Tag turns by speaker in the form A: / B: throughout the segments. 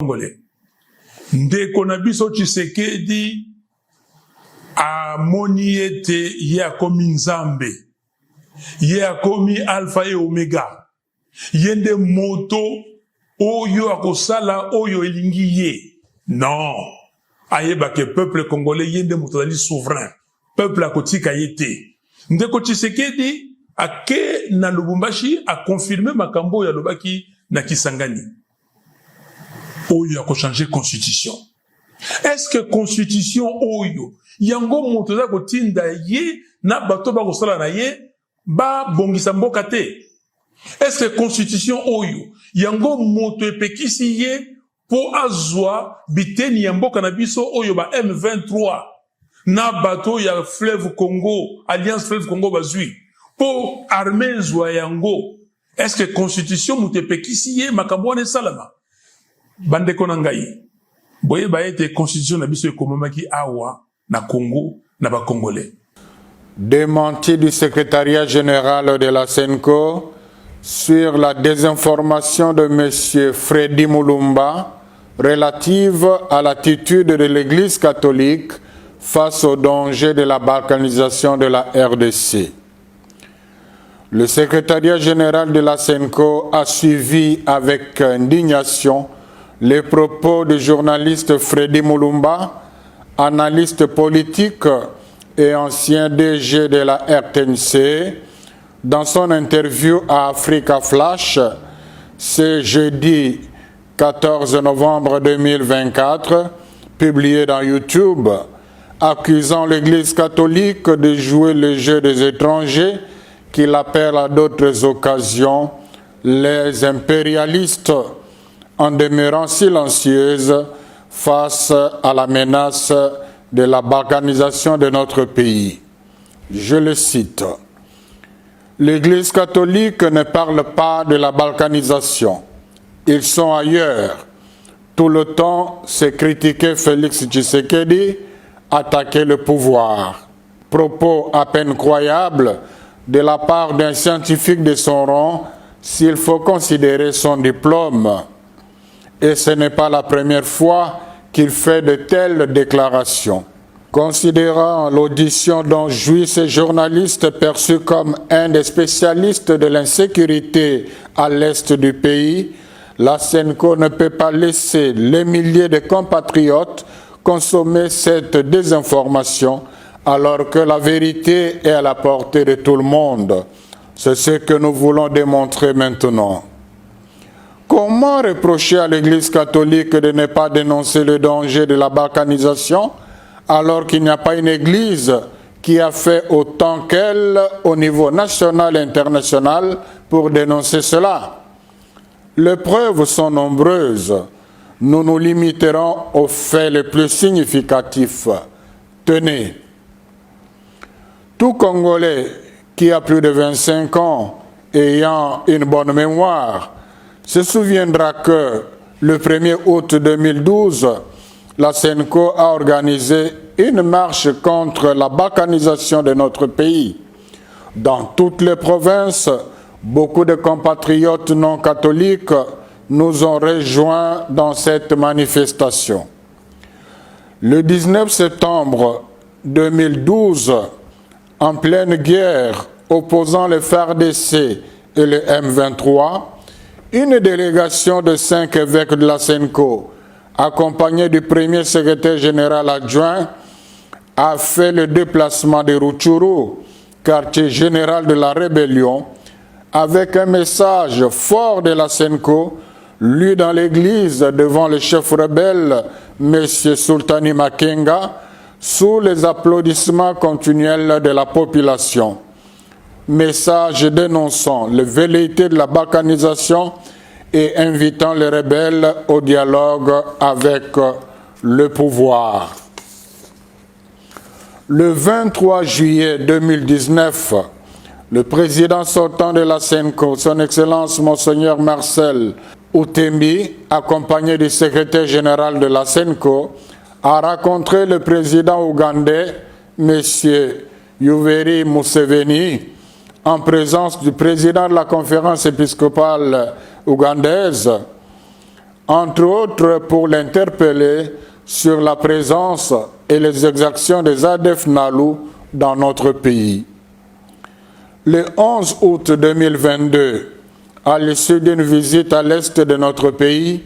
A: Congolais. Ndeko na biso Tshisekedi amoni ete ye akomi nzambe, ye akomi alpha et omega, ye nde moto oyo akosala oyo elingi ye. Non, ayeba ke peuple congolais ye nde moto azali souverain, peuple akotika ye te. Ndeko Tshisekedi ake na Lubumbashi a confirmé makambo ya lobaki na Kisangani oyo akochange constitution. Est-ce que constitution oyo yango moto za kotinda ye na bato ba kosala na ye ba bongisa mboka te? Est-ce que constitution oyo yango moto epekisi ye po azwa biteni ya mboka na biso oyo ba M23 na bato ya Fleuve Congo, Alliance Fleuve Congo bazui po armée zwa yango? Est-ce que constitution moto epekisi ye makambo wana salama? Bandeko na ngai, boye ba ete constitution na biso ekomamaki awa na Congo na ba Congolais.
B: Démenti du secrétariat général de la SENCO sur la désinformation de M. Freddy Mulumba relative à l'attitude de l'Église catholique face au danger de la balkanisation de la RDC. Le secrétariat général de la SENCO a suivi avec indignation les propos du journaliste Freddy Mulumba, analyste politique et ancien DG de la RTNC, dans son interview à Africa Flash, ce jeudi 14 novembre 2024, publié dans YouTube, accusant l'Église catholique de jouer le jeu des étrangers qu'il appelle à d'autres occasions les impérialistes, en demeurant silencieuse face à la menace de la balkanisation de notre pays. Je le cite. L'Église catholique ne parle pas de la balkanisation. Ils sont ailleurs. Tout le temps, c'est critiquer Félix Tshisekedi, attaquer le pouvoir. Propos à peine croyables de la part d'un scientifique de son rang, s'il faut considérer son diplôme. Et ce n'est pas la première fois qu'il fait de telles déclarations. Considérant l'audition dont jouit ce journaliste perçu comme un des spécialistes de l'insécurité à l'est du pays, la SENCO ne peut pas laisser les milliers de compatriotes consommer cette désinformation alors que la vérité est à la portée de tout le monde. C'est ce que nous voulons démontrer maintenant. Comment reprocher à l'Église catholique de ne pas dénoncer le danger de la balkanisation alors qu'il n'y a pas une Église qui a fait autant qu'elle au niveau national et international pour dénoncer cela? Les preuves sont nombreuses. Nous nous limiterons aux faits les plus significatifs. Tenez, tout Congolais qui a plus de 25 ans ayant une bonne mémoire se souviendra que le 1er août 2012, la SENCO a organisé une marche contre la balkanisation de notre pays. Dans toutes les provinces, beaucoup de compatriotes non catholiques nous ont rejoints dans cette manifestation. Le 19 septembre 2012, en pleine guerre opposant le FARDC et le M23, une délégation de 5 évêques de la SENCO, accompagnée du premier secrétaire général adjoint, a fait le déplacement de Rutshuru, quartier général de la rébellion, avec un message fort de la SENCO, lu dans l'église devant le chef rebelle, M. Sultani Makenga, sous les applaudissements continuels de la population. Message dénonçant les velléités de la balkanisation et invitant les rebelles au dialogue avec le pouvoir. Le 23 juillet 2019, le président sortant de la SENCO, son Excellence Monseigneur Marcel Outembi, accompagné du secrétaire général de la SENCO, a rencontré le président ougandais, M. Yoweri Museveni, en présence du président de la conférence épiscopale ougandaise, entre autres pour l'interpeller sur la présence et les exactions des ADF NALU dans notre pays. Le 11 août 2022, à l'issue d'une visite à l'est de notre pays,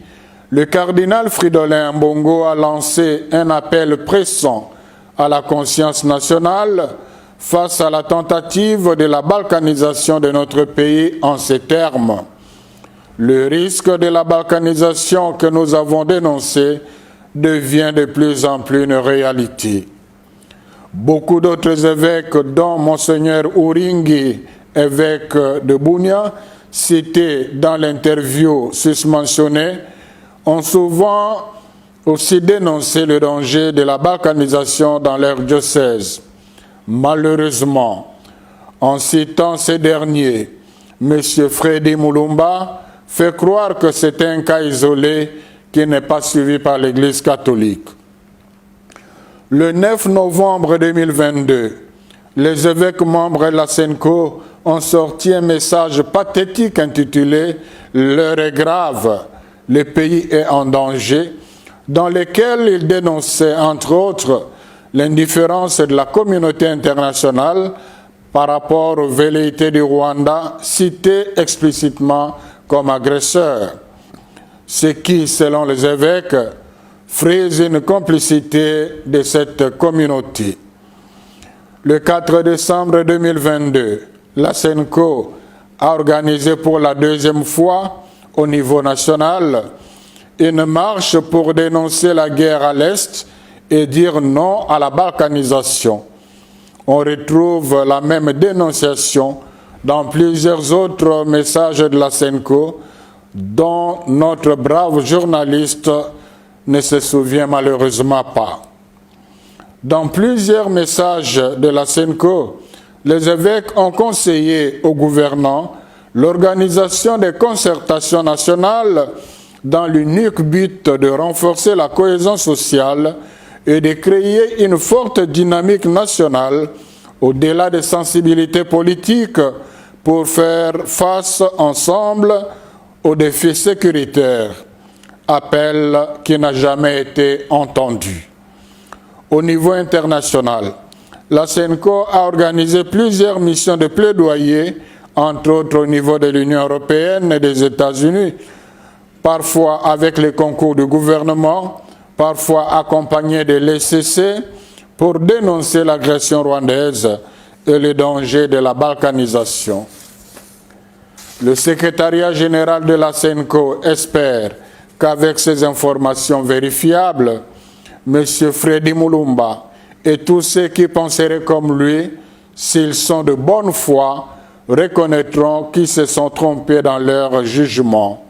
B: le cardinal Fridolin Ambongo a lancé un appel pressant à la conscience nationale face à la tentative de la balkanisation de notre pays en ces termes. Le risque de la balkanisation que nous avons dénoncé devient de plus en plus une réalité. Beaucoup d'autres évêques, dont Monseigneur Uringi, évêque de Bunia, cité dans l'interview susmentionnée, ont souvent aussi dénoncé le danger de la balkanisation dans leur diocèse. Malheureusement, en citant ces derniers, M. Freddy Mulumba fait croire que c'est un cas isolé qui n'est pas suivi par l'Église catholique. Le 9 novembre 2022, les évêques membres de la SENCO ont sorti un message pathétique intitulé « L'heure est grave, le pays est en danger », dans lequel ils dénonçaient entre autres l'indifférence de la communauté internationale par rapport aux velléités du Rwanda cités explicitement comme agresseurs, ce qui, selon les évêques, frise une complicité de cette communauté. Le 4 décembre 2022, la SENCO a organisé pour la deuxième fois au niveau national une marche pour dénoncer la guerre à l'Est et dire non à la balkanisation. On retrouve la même dénonciation dans plusieurs autres messages de la SENCO dont notre brave journaliste ne se souvient malheureusement pas. Dans plusieurs messages de la SENCO, les évêques ont conseillé aux gouvernants l'organisation des concertations nationales dans l'unique but de renforcer la cohésion sociale et de créer une forte dynamique nationale au-delà des sensibilités politiques pour faire face ensemble aux défis sécuritaires, appel qui n'a jamais été entendu. Au niveau international, la SENCO a organisé plusieurs missions de plaidoyer, entre autres au niveau de l'Union européenne et des États-Unis, parfois avec les concours du gouvernement, parfois accompagnés de l'ECC, pour dénoncer l'agression rwandaise et le danger de la balkanisation. Le secrétariat général de la SENCO espère qu'avec ces informations vérifiables, M. Freddy Mulumba et tous ceux qui penseraient comme lui, s'ils sont de bonne foi, reconnaîtront qu'ils se sont trompés dans leur jugement.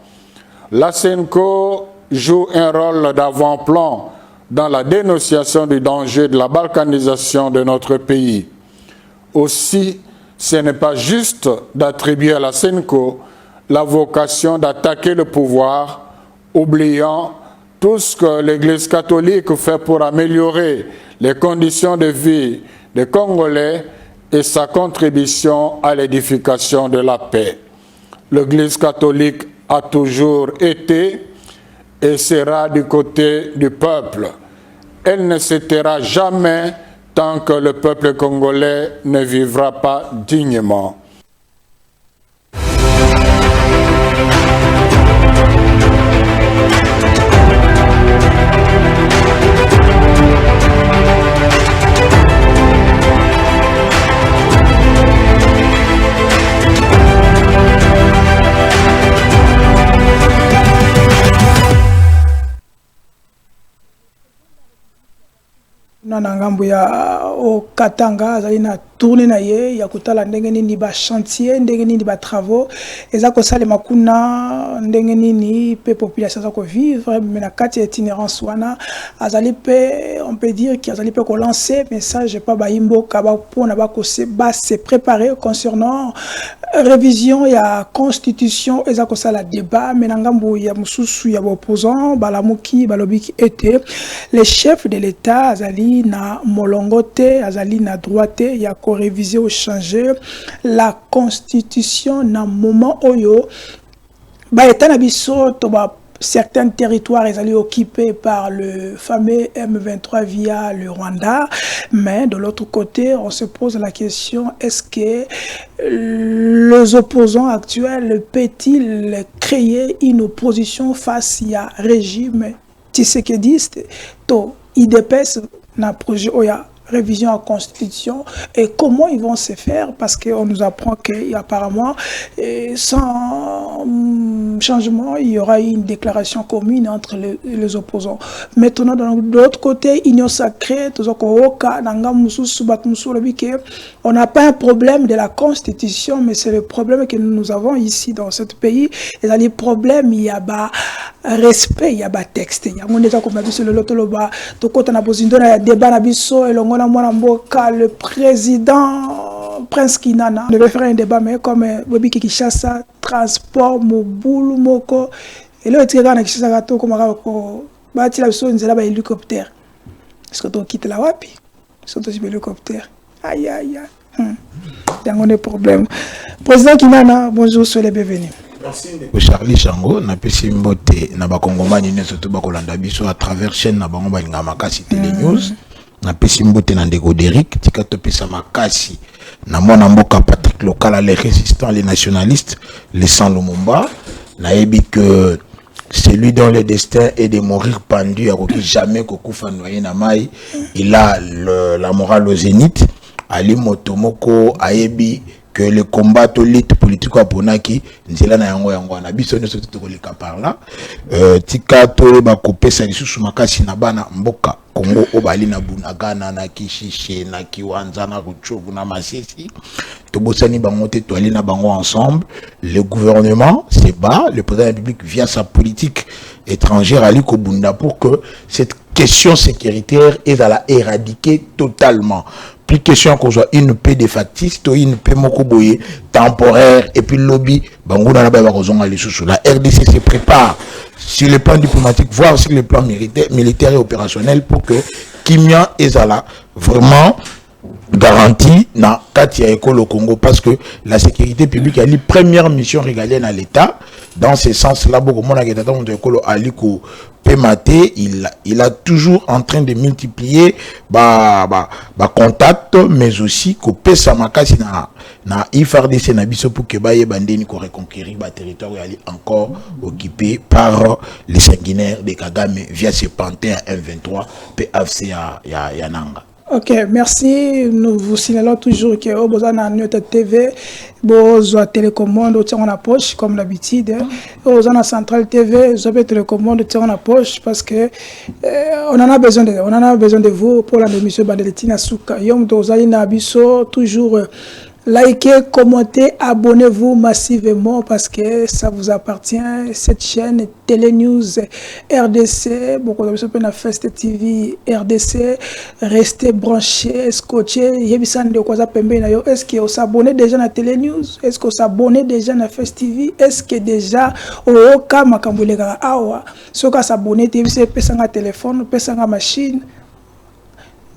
B: La SENCO joue un rôle d'avant-plan dans la dénonciation du danger de la balkanisation de notre pays. Aussi, ce n'est pas juste d'attribuer à la SENCO la vocation d'attaquer le pouvoir, oubliant tout ce que l'Église catholique fait pour améliorer les conditions de vie des Congolais et sa contribution à l'édification de la paix. L'Église catholique a toujours été et sera du côté du peuple. Elle ne se taira jamais tant que le peuple congolais ne vivra pas dignement.
C: na ngambo ya o Katanga azali na tourner na ye ya kutala ndenge nini ba chantier ndenge nini ba travaux eza ko salema kuna ndenge nini pe population za ko vivre mais na kati itinérance wana azali pe on peut dire qu'il azali pe ko lancer message pas ba imboka ba pona ba ko se préparer concernant révision ya constitution eza ko sala débat mais na ngambo ya mususu ya opposant balamuki balobiki était les chefs de l'état azali na molongote azali na droite ya ko réviser ou changer la constitution na moment oyo ba état na biso to ba certains territoires ils allaient occupés par le fameux M23 via le Rwanda, mais de l'autre côté, on se pose la question, est-ce que les opposants actuels peuvent-ils créer une opposition face à régime tshisekidiste, to IDPS na projet Oya révision en constitution, et comment ils vont se faire, parce qu'on nous apprend qu'apparemment sans changement il y aura une déclaration commune entre les opposants. Maintenant de l'autre côté, Union sacrée, on n'a pas un problème de la constitution, mais c'est le problème que nous avons ici dans ce pays. Et dans les problèmes, il y a respect, il y a texte, il y a mon état comme le lotoloba, to kota na bozindo na débat na biso et le président Prince Kinana devait faire un débat, mais comme Bobi Kishasa transport mobulu moko et là tu regardes Kishasa gato comme ba ti la biso nzela ba hélicoptère, est-ce que tu quittes la wapi sont aussi hélicoptère, aïe aïe dans des problèmes. Président Kinana, bonjour, soyez bienvenue.
D: Merci Charlie Chango na pesi mbote na bakongomani neso to bakolanda biso à travers chaîne na bango balinga makasi télé news na pesi mbote na ndeko Derrick tika to pesa makasi na mwana mboka Patrick Local les résistants les nationalistes les sans Lumumba na yebi que celui dont le destin est de mourir pendu à qui jamais kokufa noyé na mai, il a la morale au zénith. Ali Motomoko ayebi que le combat politique à Ponaki, nzela na yango yango na biso ne soto ko leka par là tika to ba kopesa lisusu makasi na bana mboka Congo obali na Bunagana na Kishishe na Kiwanza na Rutshuru na Masisi to bosani bango te to ali na bango ensemble. Le gouvernement se bat, le président de la République via sa politique étrangère ali ko bunda pour que cette question sécuritaire est à la éradiquer totalement. Plus question qu'on soit une paix de factice, une paix mokoboye temporaire et puis lobby bangouna la la RDC se prépare sur le plan diplomatique, voire sur le plan militaire et opérationnel pour que Kimia Ezala vraiment garantie na Katia Eko le Congo, parce que la sécurité publique est la première mission régalienne à l'État. Dans ce sens-là, il a toujours en train de multiplier contacts, mais aussi que pesa makasi na IFARDC na biso pour que baye bandeni ko reconquérir ba territoire encore occupé par les sanguinaires de Kagame via ce pantin M23 PFC ya Nanga.
C: Ok, merci. Nous vous signalons toujours que au besoin de notre TV, besoin télécommande au tirant la poche comme d'habitude. Au besoin de Centrale TV, vous avez télécommande au tirant la poche parce que on en a besoin de vous pour la émission Bandeletina Souka. Yom dozali na biso toujours. Likez, commentez, abonnez-vous massivement parce que ça vous appartient. Cette chaîne Télé News RDC, beaucoup de personnes na Fest TV RDC, restez branchés, scotchés. Est-ce que vous s'abonnez déjà à Télé News? Est-ce que vous s'abonnez déjà à Fest TV? Est-ce que déjà au cas makambulega awa, ce que s'abonner TV c'est pesanga téléphone, pesanga machine.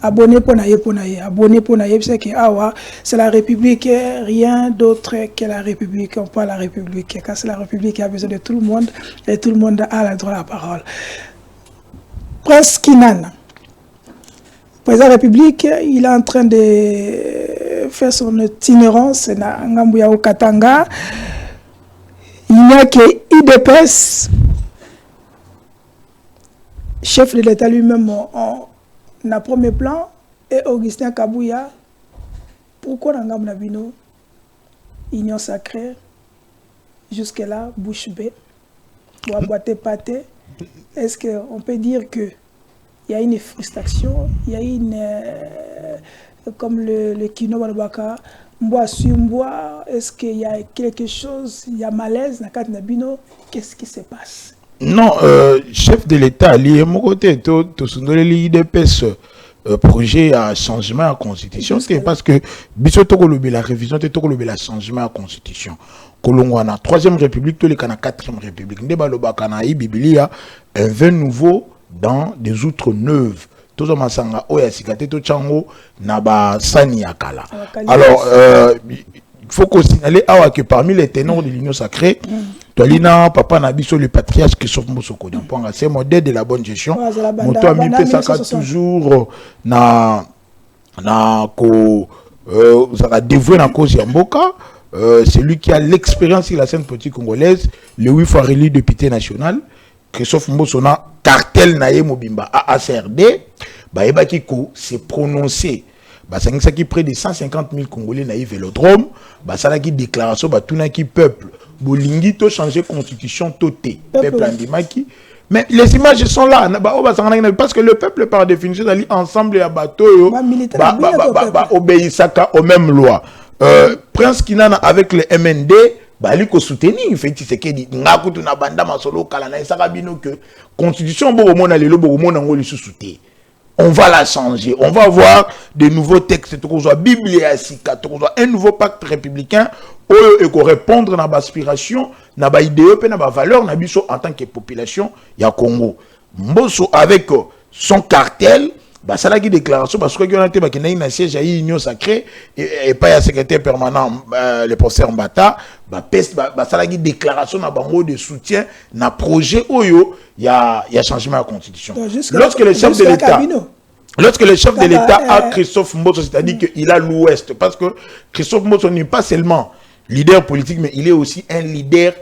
C: Abonnez pour naïe, abonnez pour naïe, c'est la République, rien d'autre que la République. On parle de la République, car c'est la République qui a besoin de tout le monde et tout le monde a le droit à la parole. Prince Kinana, président de la République, il est en train de faire son itinérance dans Ngambuya au Katanga. Il n'y a que IDPS, chef de l'État lui-même, na premier plan, et Augustin Kabouya, pourquoi dans Nabino, Union sacrée, jusque-là, bouche bée, boîte pâté, est-ce qu'on peut dire qu'il y a une frustration, il y a une, comme le Kino Balbaka, est-ce qu'il y a quelque chose, il y a malaise dans le Nabino, qu'est-ce qui se passe?
D: Non, chef de l'État, lié mon côté, tout l'IDPS projet à changement à la constitution, c'est parce que la révision de la changement à la constitution. Kolongwana, 3e république, tous les canaux 4e république. Ndebalo Biblia, un vin nouveau dans des outres neuves. Tout le masanga oya sikate to chango naba sani yakala. Alors il faut qu'on signale que parmi les ténors de l'Union sacrée, Tolina, Papa Nabiso, le patriarche Christophe Mbosoko, c'est modèle de la bonne gestion. Moto Amipé Saka toujours ça dévoué dans la cause Yamboka. C'est lui qui a l'expérience sur la scène politique congolaise, le 8 fois élu député national. Christophe Mbosona, cartel Naye Mobimba, ACRD, Ebakiko s'est prononcé. Ça qui près de 150 000 Congolais naïfs vélodrome, ça qui déclaration, tout qui peuple, Bolingi to changer constitution toté, peuple andimaki. Mais les images sont là, parce que le peuple par définition d'aller ensemble à bateau, obéissaka aux mêmes lois. Prince Kinana avec le MND, bali ko soutenir fait c'est que dit ngakutu na banda masolo kala na isaka bino que constitution boromona lelo boromona ngoli sous-souté. On va la changer. On va avoir de nouveaux textes. Bible et un nouveau pacte républicain et qu'on répondre à nos aspirations, à nos idéaux, à nos valeurs, en tant que population, il y a Congo. Mbosso avec son cartel, ça a une déclaration parce qu'il y a un siège à l'Union sacrée et pas un secrétaire permanent, le professeur Mbata, ça a une déclaration de soutien à un projet où il y a changement de la constitution. Lorsque le chef de l'État a Christophe Mbosso, c'est-à-dire qu'il a l'Ouest, parce que Christophe Mbosso n'est pas seulement leader politique, mais il est aussi un leader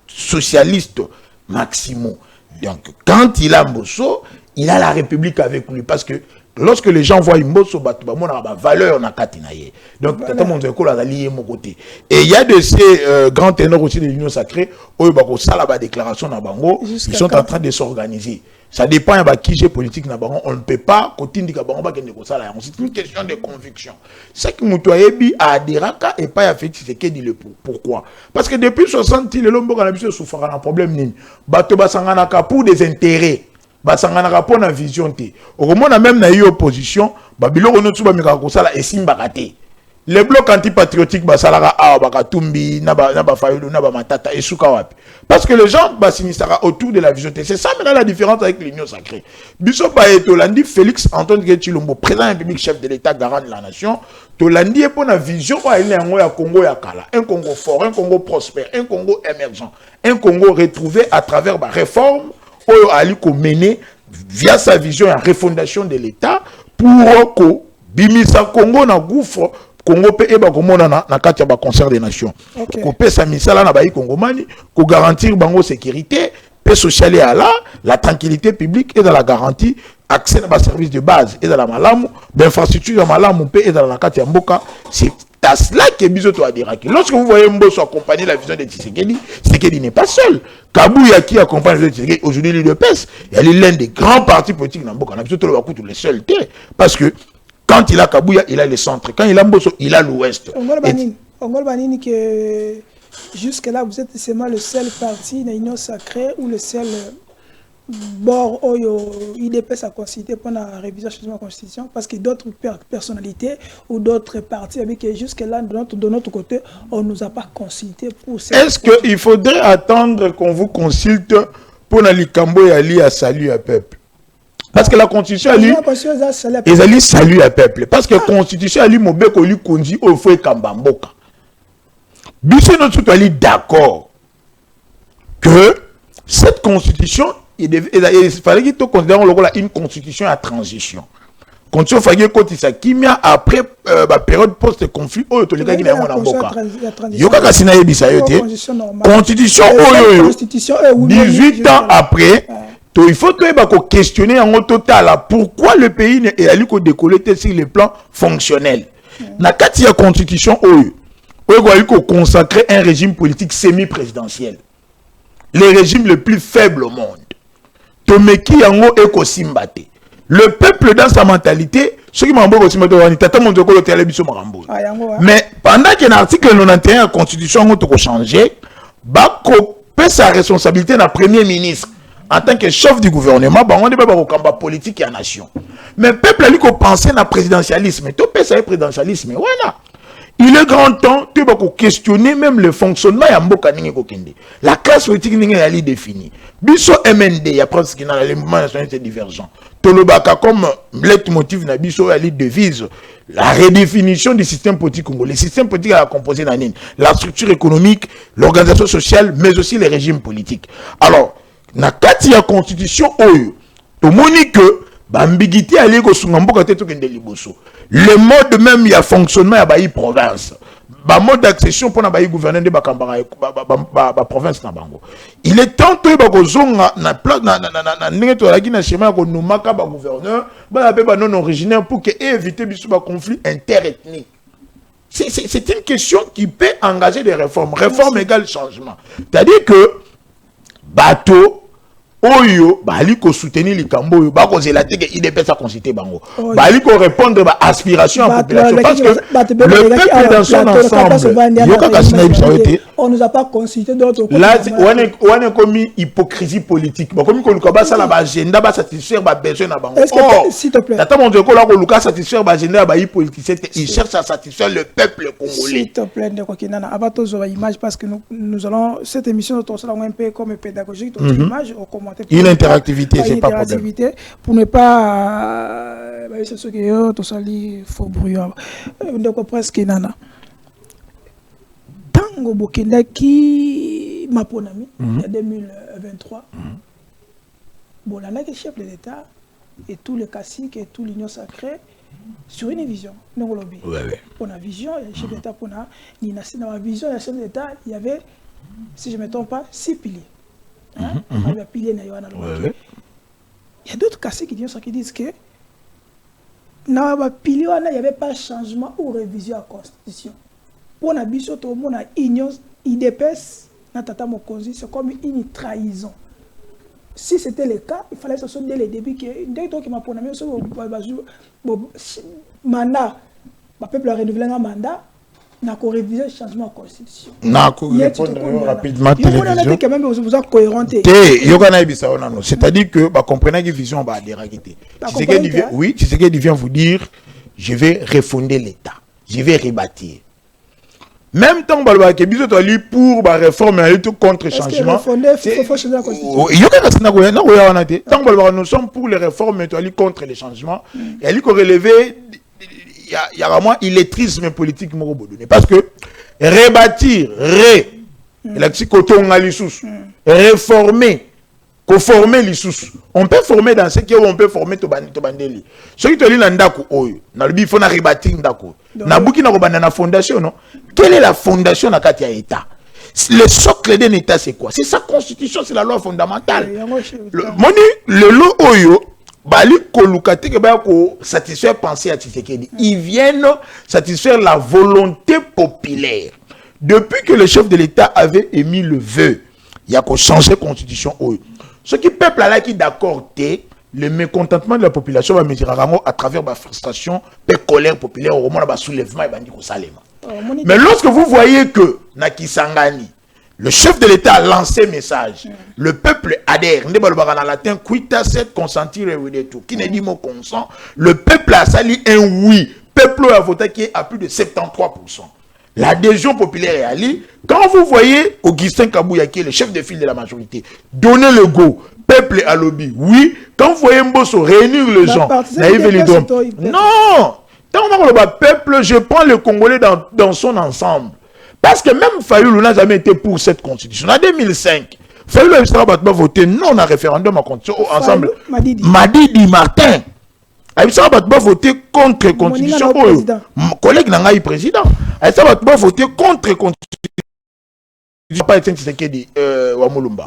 D: socialiste maximum. Donc, quand il a Mbosso, il a la République avec lui, parce que lorsque les gens voient Mbosso, on a valeur dans Katinaye. Donc, et il y a de ces grands ténors aussi de l'Union sacrée, où ils ont déclaration dans Bango, ils sont en train de s'organiser. Ça dépend de qui j'ai politique dans Bango. On ne peut pas continuer à faire c'est une question de conviction. C'est que Moutouayebi a Adiraka et pas à fait ce qu'il dit le pourquoi. Parce que depuis 60 ans, les Lombo a souffert d'un problème. Bato Basanganaka pour des intérêts. Basanganaka pour une vision. Au moment où même dans l'opposition, Babilo Onotsuba Mikakosala et Simbakate. Les blocs antipatriotiques, Basalara A, Bakatumbi, Naba Fayolo, Naba Matata et Soukawapi. Parce que les gens s'initiera autour de la vision. C'est ça maintenant la différence avec l'Union sacrée. Bissot Tolandi, Félix Antoine Guetchilombo, président d'un public chef de l'État, garant de la nation. Tolandi est pour la vision où il y a un Congo Yakala, un Congo fort, un Congo prospère, un Congo émergent, un Congo retrouvé à travers la réforme où il a mené via sa vision la refondation de l'État pour que Bimisa Congo na gouffre. Congo pe eba komona na kati ya concert des nations. Ko pesa misala na bayi kongomani, ko garantir bango sécurité, paix sociale et la tranquillité publique et dans la garantie accès à services de base et dans la malamu, d'infrastructure malamu pe et dans la kati ya mboka, c'est à cela que Bizoto a dit. Lorsque vous voyez Mbosso accompagner la vision de Tshisekedi, Tshisekedi n'est pas seul. Kabouya qui accompagne la vision de Tshisekedi, aujourd'hui l'île de PES, il est l'un des grands partis politiques dans Mboka. Bizoto le Bakutu le seul parce que quand il a Kabouya, il a le centre. Quand il a Mbosso, il a l'ouest.
C: Ongol Banini que jusque-là, vous êtes seulement le seul parti de l'Union sacrée ou le seul bord où IDPS a consulté pendant la révision de la Constitution parce que d'autres personnalités ou d'autres partis avec jusque-là, de notre côté, on ne nous a pas consulté pour ça.
D: Est-ce qu'il faudrait attendre qu'on vous consulte pour Nalikambo et Ali à salut à peuple? Parce que la constitution elle dit salut à peuple. Parce que la constitution elle dit mobeko lui konji au fouet kambamboka. Biso notre tout ali d'accord que cette constitution il fallait qu'il te considère une constitution à transition. Constitution fallait que ça kimia après la période post-conflit au tolika qui n'a pas mboka. Yoka kasina yebisa yote. Constitution 18 ans après. Il faut questionner en total pourquoi le pays est allé décoller sur le plan fonctionnel. Dans la constitution, il faut consacrer un régime politique semi-présidentiel. Le régime le plus faible au monde. Le peuple dans sa mentalité, ceux qui m'ont dit mais pendant que l'article 91 de la constitution a changé, il sa responsabilité dans le premier ministre. En tant que chef du gouvernement, on ne peut pas combat politique et la nation. Mais le peuple a dit qu'on pensait à présidentialisme. Tout le présidentialisme, voilà. il est grand temps de questionner même le fonctionnement ya mboka ninge kokende. La classe politique ninge ali définie. Biso MND, il y a presque dans les mouvements nationaux c'est divergent. Tolobaka comme leitmotiv na biso ali devise la redéfinition du système politique congolais. Le système politique a composé d'anine, la structure économique, l'organisation sociale, mais aussi les régimes politiques. Alors, na kati ya constitution oyo, to moni que ambiguïté ali ko sungamboka teto kende liboso. Le mode même il y a fonctionnement ya bayi province. Ba mode d'accession pour na bayi gouverneur de bakambara ba province na bango. Il est temps to ba kozonga na place na ndenge to la na schéma ko numaka ba gouverneur ba ba non originaire pour que éviter biso ba conflit interethnique. C'est une question qui peut engager des réformes. Réforme égale changement. C'est-à-dire que bateau Oyo, bali ko soutenir les Camboyo, bako zelaté que IDPS a consulté bango. Bali ko répondre à aspiration à la population parce que le peuple dans son ensemble.
C: On nous a pas consulté d'autres.
D: Là, on est commis hypocrisie politique. Bon, comme qu'on a ça la agenda, ba satisfaire ba besoin na bango.
C: S'il te plaît.
D: Tata mon Dieu, ko la ko luka satisfaire ba agenda ba politicien, il cherche à satisfaire le peuple congolais.
C: S'il te plaît, Ndeko Kinana, abato zo image parce que nous allons cette émission notre un peu comme pédagogique, notre image au commentaire.
D: Une interactivité, c'est pas problème.
C: Pour ne pas c'est ce que tout ça li faux bruit. Donc presque nana. Tango Bokenda qui m'a ponami en 2023. Bon là que chef de l'État et tous les caciques et tout l'union sacrée sur une vision. Non lobby. Pour la vision, le chef de l'État pour na ni na vision le chef de l'État, il y avait si je ne me trompe pas 6 piliers. Il y a d'autres cassés qui disent que dans le pilier, il n'y avait pas changement ou révision à la Constitution. Pour la biso, tout le monde a union IDPS, c'est comme une trahison. Si c'était le cas, il fallait que ce soit dès le début que dès que m'a ponamé mandat, le peuple a renouvelé un mandat. N'a qu'à réviser le changement de la Constitution.
D: N'a qu'à répondre rapidement télévision. C'est-à-dire que comprenez que vision va déraguer. Oui, c'est ce qu'il vient vous dire. Je vais refonder l'État. Je vais rebâtir. Même temps que biso to ali pour ba réforme et tout contre changement. Il faut changer la Constitution. Tant nous sommes pour les réformes et ali contre les changements. Et ali ko relever il y a vraiment illettrisme politique parce que rebâtir, réformer, conformer les sous. On peut former dans ce qu'on peut former to bandeli. Ce qui te dit ndako oyo, na lubi faut na rebâtir ndako. Na buki na robanda na fondation non. Quelle est la fondation na kati ya état? Le socle d'un état c'est quoi? C'est sa constitution, c'est la loi fondamentale. Le lot oyo bali kolukate ke ba ko satisfaire penser à Tshisekedi. Ils viennent satisfaire la volonté populaire. Depuis que le chef de l'État avait émis le vœu, il y a qu'on changer constitution. Ce qui peuple là qui d'accord le mécontentement de la population va mesurer à travers la frustration, la colère populaire, au moment de soulèvement et bandi ko salema. Mais lorsque vous voyez que na Kisangani le chef de l'État a lancé un message. Le peuple adhère. En latin, quita set consentir et tout. Qui ne dit mot consent. Le peuple a sali un oui. Le peuple a voté qui est à plus de 73%. L'adhésion populaire est allée. Quand vous voyez Augustin Kabouya, qui est le chef de file de la majorité, donner le go, peuple à lobby, oui. Quand vous voyez Mbosso réunir les gens, non. Tant que le peuple, je prends le Congolais dans son ensemble. Parce que même Fayoulou n'a jamais été pour cette constitution. En 2005, Fayoulou a voté non à référendum à constitution ensemble. Madidi Martin. Il a voté contre la constitution. Mon collègue n'a pas eu président. Il a voté contre la constitution. Pas été Tshisekedi Wamulumba.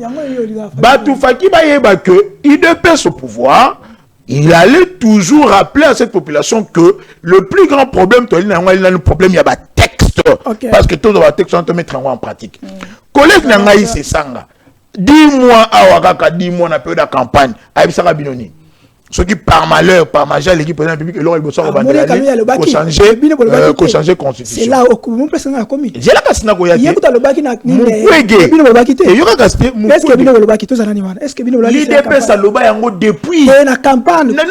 D: Batu Faki Bayeba que il dépêche au pouvoir. Il allait toujours rappeler à cette population que le plus grand problème, il y a le problème, il y a texte. Parce que tout le texte, on te mettre en pratique. Collègue Nangaï, c'est ça. 10 mois à Ouagaka, 10 mois, on a période de campagne. Aïbisara Binoni. ceux qui par malheur, par magie, l'équipe président de la République, et l'on
C: c'est là où mon président a commis.
D: J'ai la casse na goya.
C: Il y a tout le baki na ni.
D: Et yo ka gaspé.
C: Est-ce que bino le baki tous animal? Est-ce que bino le baki?
D: L'IDP ça loba yango depuis.
C: La campagne.
D: Non,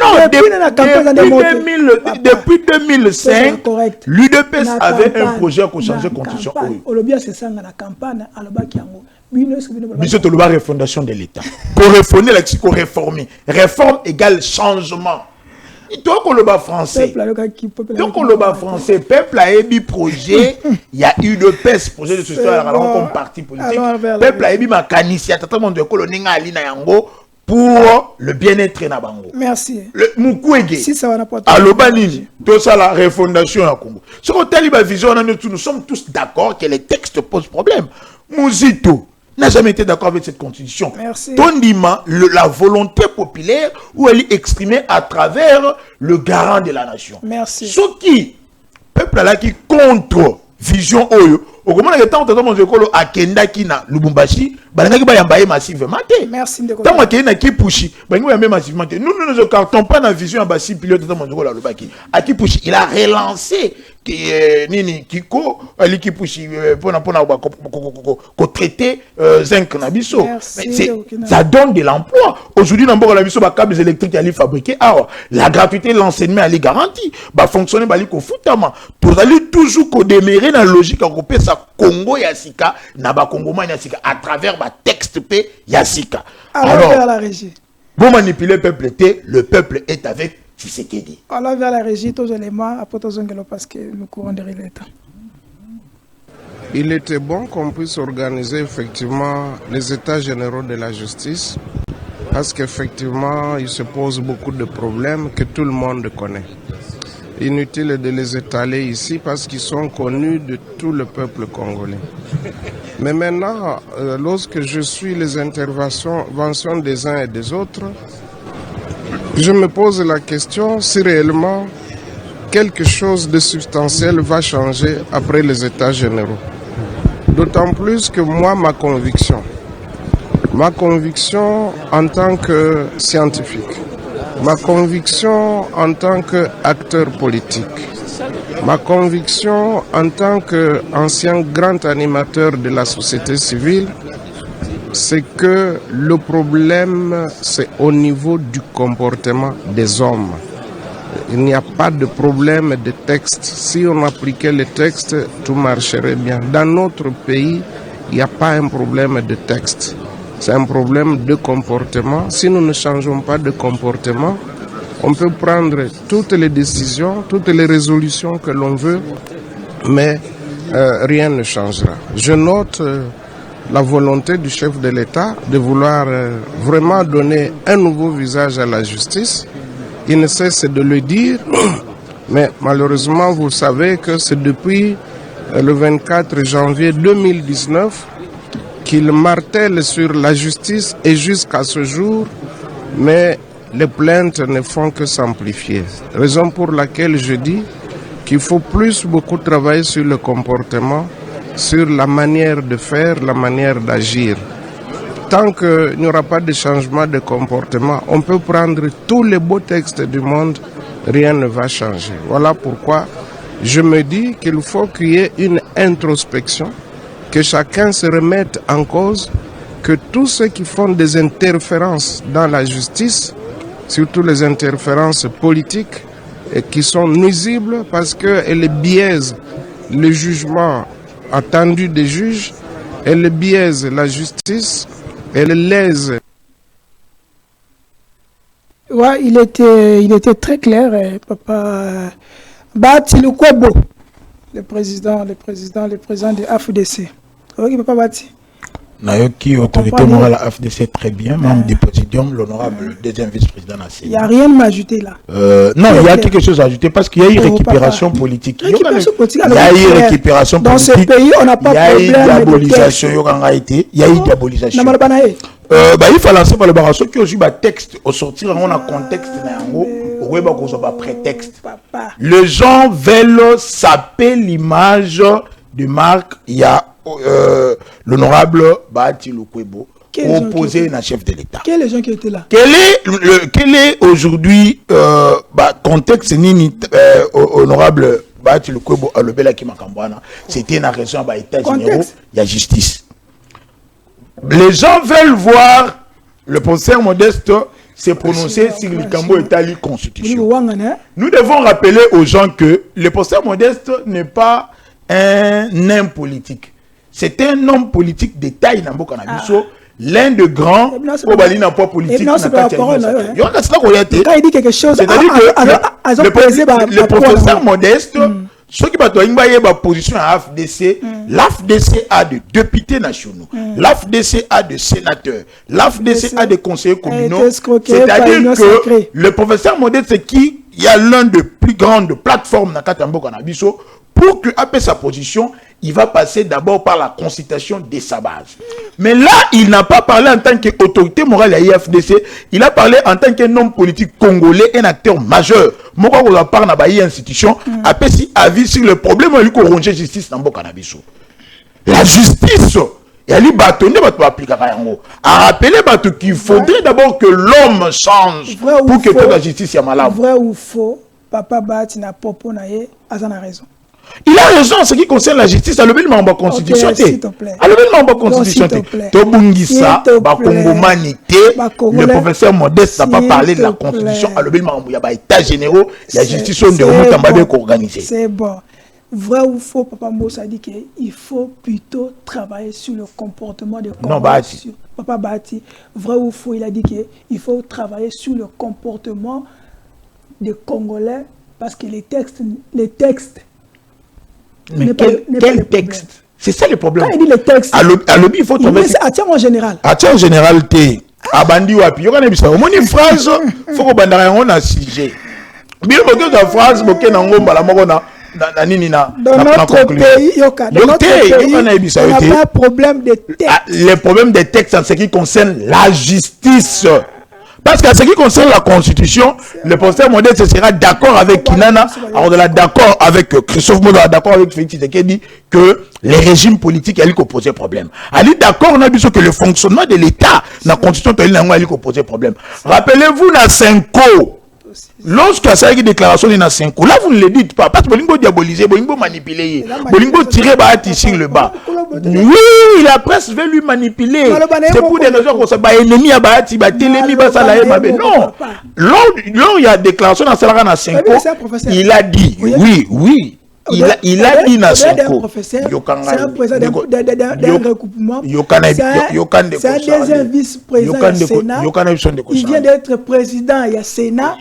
D: depuis 2005, l'UDP avait un projet pour changer la constitution.
C: Olobia c'est ça na campagne à le baki yango.
D: Monsieur Toloba, refondation de l'État. Corréformer, réformer. Réforme égale changement. Donc on le bat français. Donc on le bat français. Peuple a émis projet. Il y a eu de PES, projet de société comme parti politique. Peuple a émis ma canicia. Tatalement de coloninga alina yango pour le bien-être na bango.
C: Merci.
D: Le Mukwege.
C: Si ça va n'a pas.
D: Alobanini. Tout ça la refondation à Congo. Sur le taliban vision, nous sommes tous d'accord que les textes posent problème. Mouzito n'a jamais été d'accord avec cette constitution.
C: Merci.
D: Tondima, la volonté populaire où elle est exprimée à travers le garant de la nation.
C: Merci.
D: Ce qui, peuple là qui contre vision oyo, au moment où temps on a akenda kina Lubumbashi, balangaki ba yambaye massivement.
C: Merci de
D: tant akenda ki pushi, balangaki yambaye massivement. Nous ne cartons pas dans vision yambashi pilote dans mon la lubaki. Aki pushi, il a relancé nini kiko ali ki pushi pona ko traiter zinc na biso. Ça donne de l'emploi. Aujourd'hui dans la biso ba câbles électriques ali fabriquer la gratuité l'enseignement ali garantie. Ba fonctionner bali ko futama. Vous allez toujours ko démarrer dans logique ko pesa Congo yasika na ba Congoma yasika à travers ba texte P yasika.
C: Alors vers la régie.
D: Vous manipulez le peuple est avec Tshisekedi.
C: Alors vers la régie, tous les éléments, après tous les parce que nous courons derrière l'État.
E: Il était bon qu'on puisse organiser effectivement les états généraux de la justice parce qu'effectivement il se pose beaucoup de problèmes que tout le monde connaît. Inutile de les étaler ici parce qu'ils sont connus de tout le peuple congolais. Mais maintenant, lorsque je suis les interventions des uns et des autres, je me pose la question si réellement quelque chose de substantiel va changer après les états généraux. D'autant plus que moi, ma conviction en tant que scientifique, ma conviction en tant qu'acteur politique, ma conviction en tant qu'ancien grand animateur de la société civile, c'est que le problème, c'est au niveau du comportement des hommes. Il n'y a pas de problème de texte. Si on appliquait les textes, tout marcherait bien. Dans notre pays, il n'y a pas un problème de texte. C'est un problème de comportement. Si nous ne changeons pas de comportement, on peut prendre toutes les décisions, toutes les résolutions que l'on veut, mais rien ne changera. Je note la volonté du chef de l'État de vouloir vraiment donner un nouveau visage à la justice. Il ne cesse de le dire, mais malheureusement, vous savez que c'est depuis le 24 janvier 2019 qu'il martèle sur la justice et jusqu'à ce jour, mais les plaintes ne font que s'amplifier. Raison pour laquelle je dis qu'il faut beaucoup travailler sur le comportement, sur la manière de faire, la manière d'agir. Tant qu'il n'y aura pas de changement de comportement, on peut prendre tous les beaux textes du monde, rien ne va changer. Voilà pourquoi je me dis qu'il faut qu'il y ait une introspection, que chacun se remette en cause, que tous ceux qui font des interférences dans la justice, surtout les interférences politiques, et qui sont nuisibles parce qu'elles biaisent le jugement attendu des juges, elles biaisent la justice, elles lèsent.
C: Ouais, il était très clair, papa Bati Lukwebo, le président de AFDC. Oui, papa Bati.
D: Nayoki, autorité morale à FDC, très bien, membre du présidium, l'honorable deuxième vice-président national.
C: Il n'y a rien à ajouter là.
D: Non, il y a quelque chose à ajouter parce qu'il y a eu récupération politique. Il y a eu récupération politique.
C: Dans ce pays, on n'a pas de problème.
D: Il y a eu diabolisation. Il y a eu diabolisation. Il faut lancer par le barrage. Ceux qui ont eu un texte, au sortir, on a un contexte. Prétexte. Les gens veulent saper l'image de marque. Il y a l'honorable Bati Lukwebo opposé à chef de l'État.
C: Quels les gens qui étaient là?
D: Quel est aujourd'hui contexte honorable c'était une raison à l'État général, il y a justice. Les gens veulent voir le professeur Modeste se prononcer sur le Cambo État constitution. Nous devons rappeler aux gens que le professeur Modeste n'est pas un homme politique. C'est un homme politique de taille dans le l'un de grands n'a pas politique.
C: Non, c'est pas la parole.
D: Quand
C: il dit quelque chose,
D: c'est-à-dire que le professeur Modeste, ceux qui ont une position à l'AFDC, l'AFDC a des députés nationaux, l'AFDC a des sénateurs, l'AFDC a des conseillers communaux. C'est-à-dire que le professeur Modeste, qui y a l'un des plus grandes plateformes dans Katambo Kanabiso, pour qu'il ait sa position, il va passer d'abord par la consultation de sa base. Mais là, il n'a pas parlé en tant qu'autorité morale à l'IFDC, il a parlé en tant qu'un homme politique congolais, un acteur majeur. Moi, quand on parle dans l'institution, après si avis sur le problème, il faut ranger justice dans le cannabis. La justice, il y a les bâtonnets qui appliquer à rappeler qu'il faudrait d'abord que l'homme change pour que toute la justice soit malade.
C: Vrai ou faux, Papa Bahati n'a pas raison.
D: Il a raison en ce qui concerne la justice. À lever le membre constitution.
C: S'il te plaît.
D: À lever le membre constitution. Tobungisa, le professeur Modeste n'a pas parlé de la constitution. À lever le membre, il y a état généraux, il y a justice on de organisé.
C: C'est bon. Vrai ou faux, Papa Mbossa dit qu'il faut plutôt travailler sur le comportement des Congolais.
D: Non, Bahati.
C: Papa Bahati, vrai ou faux, il a dit qu'il faut travailler sur le comportement des Congolais parce que les textes
D: mais quel texte? C'est ça le problème.
C: Quand il dit les textes,
D: à l'objet, il faut trouver.
C: Attends en général.
D: Attends en généralité. Abandi wapi. Yo kana bisa. Au moins une phrase, faut que bandara on a sujet. Bien que la phrase, boké na ngomba la moko na nini na.
C: Dans notre pays, on n'a pas problème de texte.
D: Les problèmes des textes en ce qui concerne la justice. Parce qu'en ce qui concerne la Constitution, le professeur Modeste sera d'accord avec Kinana, alors de la d'accord avec Christophe Moda, d'accord avec Félix Tshisekedi, que les régimes politiques allaient poser problème. Elle est d'accord, on a vu que le fonctionnement de l'État, la Constitution, allait poser problème. Rappelez-vous, la Senko, lorsque ça a été déclaration de la Senko, là vous ne le dites pas, parce que vous diaboliser, vous manipuler, vous tirer Bahati sur le bas. Oui, la presse veut lui manipuler. C'est pour des raisons qu'on s'est ennemi à Bahati, l'ennemi à Salahe Mabe. Non, lors il y a déclaration dans la Senko, il a dit, oui. Il a dit dans Senko.
C: C'est un président d'un regroupement. C'est un deuxième vice-président du Sénat. Il vient d'être président il y a Sénat.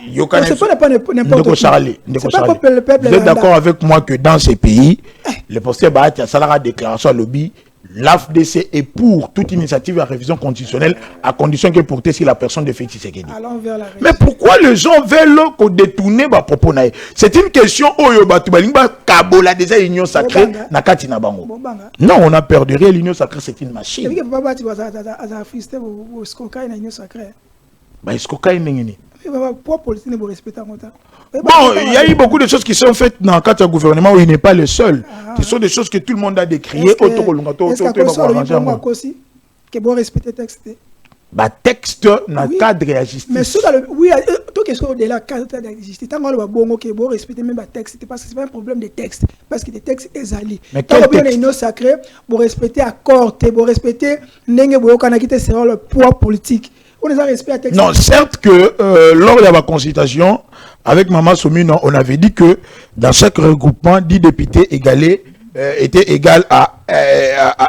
C: C'est pas n'importe qui.
D: Vous êtes d'accord avec moi que dans ces pays, le professeur Bahati a déclaration à lobby. L'AFDC est pour toute initiative à révision constitutionnelle à condition qu'elle porte sur la personne de Félix Tshisekedi. Mais pourquoi les gens veulent détourner ma propos? C'est une question Kabola déjà l'union sacrée Nakati Nabango. Non, on a perdu l'union sacrée, c'est une machine. Bon, il y a eu beaucoup de choses qui sont faites dans le cadre du gouvernement où il n'est pas le seul. Ce sont des choses que tout le monde a décriées.
C: Est-ce que vous respectez le texte?
D: Texte dans le cadre de la justice.
C: Mais oui, tout ce qui est de la cadre de la justice, tant que vous respectez même le texte, parce que ce n'est pas un problème de texte, parce que le texte est zali.
D: Mais quel texte?
C: Quand vous sacré, vous respectez l'accord, vous respectez le poids politique.
D: Non, certes que lors de la consultation, avec Maman Soumino, on avait dit que dans chaque regroupement, 10 députés étaient égal à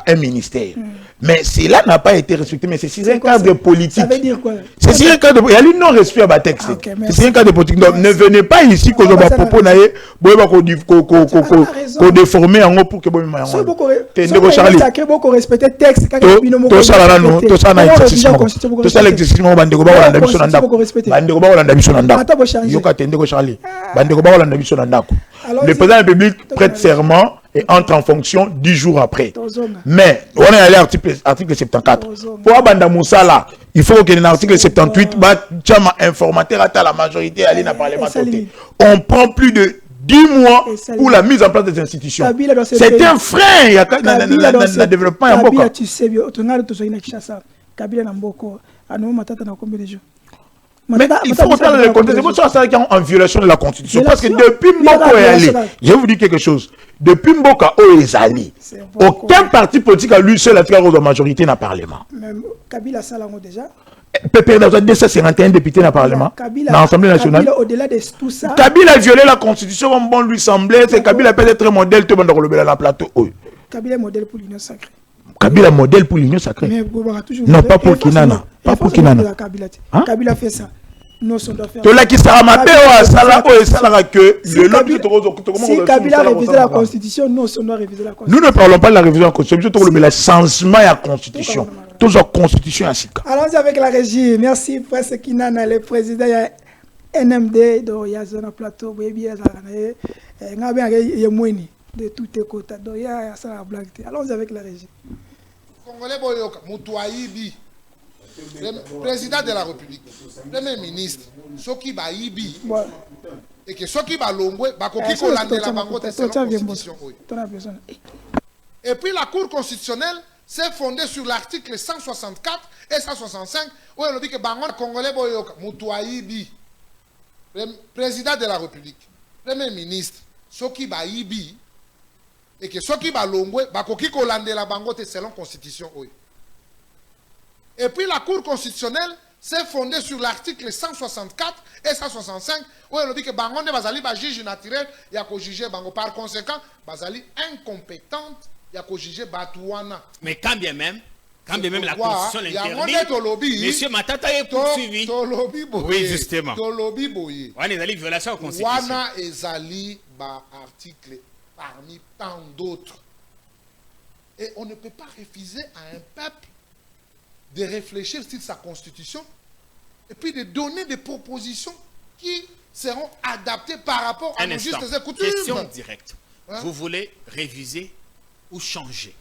D: un ministère. Mais cela n'a pas été respecté. Mais c'est un cadre politique. Ça
C: veut dire quoi?
D: C'est un cadre. Il y a eu non-respect à ma texte. C'est un cadre politique. Donc, ne venez pas ici qu'on va proposer qu'on déformer en haut pour que vous me
C: Charlie. Beaucoup respecter le texte.
D: Tout ça là, non. Tout ça là, tout ça l'exercice. Le président de la République prête serment et entre en fonction 10 jours après. Mais, on est allé à l'article 74. Pour Abanda Moussala, il faut qu'il y ait un article 78, informateur à la majorité à l'Ina parlementaire. On prend plus de 10 mois pour la mise en place des institutions. C'est un frein dans le développement.
C: Kabila Namboko, à nous, Matata n'a combien de jours?
D: Mais il faut regarder les contextes. C'est pour ça qu'il y a en violation de la Constitution. Parce que depuis Mboko est allé, je vais vous dire quelque chose. Depuis Mboka est allé, aucun parti politique à lui seul a tiré de majorité dans le Parlement.
C: Même Kabila Salango déjà.
D: Pépé, dans 251 députés dans le Parlement, dans l'Assemblée nationale.
C: Au-delà de tout ça.
D: Kabila a violé la Constitution comme bon lui semblait. C'est Kabila peut être modèle tout le monde dans le plateau.
C: Kabila est modèle pour l'Union sacrée.
D: Kabila modèle pour l'Union sacrée. Non, pas pour Kinana. Pas pour Kinana.
C: Kabila fait ça. Non, son doit faire.
D: Tout là qui sera mappé à Salah et Salah que
C: si Kabila a révisé la Constitution, non, son doit réviser la Constitution.
D: Nous ne parlons pas de la révision de la Constitution, mais le changement à la Constitution. Tous la Constitution à Sika.
C: Allons avec la régie. Merci, Prince Kinana, le président NMD, de Yazona Plateau, Baby Yazana, de tous les côtés. Donc, il y a ça la blague. Allons avec la régie.
F: Congolais Boyoka, Moutouaïbi, président de la République, premier ministre, Soki Baïbi, et que Soki Balongwe, Bakoki Kolande la Bangote, c'est la Constitution. Et puis la Cour constitutionnelle s'est fondée sur l'article 164 et 165, où elle dit que Bangon Congolais Boyoka, Moutouaïbi, président de la République, premier ministre, Soki Baïbi, et que Soki Balongwe, Bakoki Kolande la Bangote, c'est la Constitution. Et puis la Cour constitutionnelle s'est fondée sur l'article 164 et 165, où elle dit que Bangonde Bazali ba juge naturel, il y a qu'au juger Bango. Par conséquent, Bazali incompétente, il y a qu'au juger Batouana.
G: Mais quand bien même la Constitution l'interdit, monsieur Matata est poursuivi. Oui, justement.
F: Tolobi Boye.
G: On est allé violation de la Constitution.
F: Wana ezali ba article parmi tant d'autres. Et on ne peut pas refuser à un peuple de réfléchir sur sa constitution et puis de donner des propositions qui seront adaptées par rapport à nos justes coutumes.
G: Question directe. Hein? Vous voulez réviser ou changer?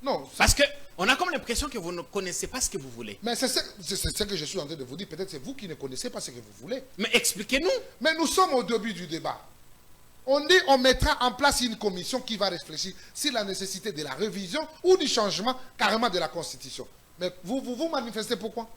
F: Non.
G: Parce qu'on a comme l'impression que vous ne connaissez pas ce que vous voulez.
F: Mais c'est ce que je suis en train de vous dire. Peut-être c'est vous qui ne connaissez pas ce que vous voulez.
G: Mais expliquez-nous.
F: Mais nous sommes au début du débat. On dit on mettra en place une commission qui va réfléchir sur la nécessité de la révision ou du changement carrément de la Constitution. Mais vous manifestez pourquoi?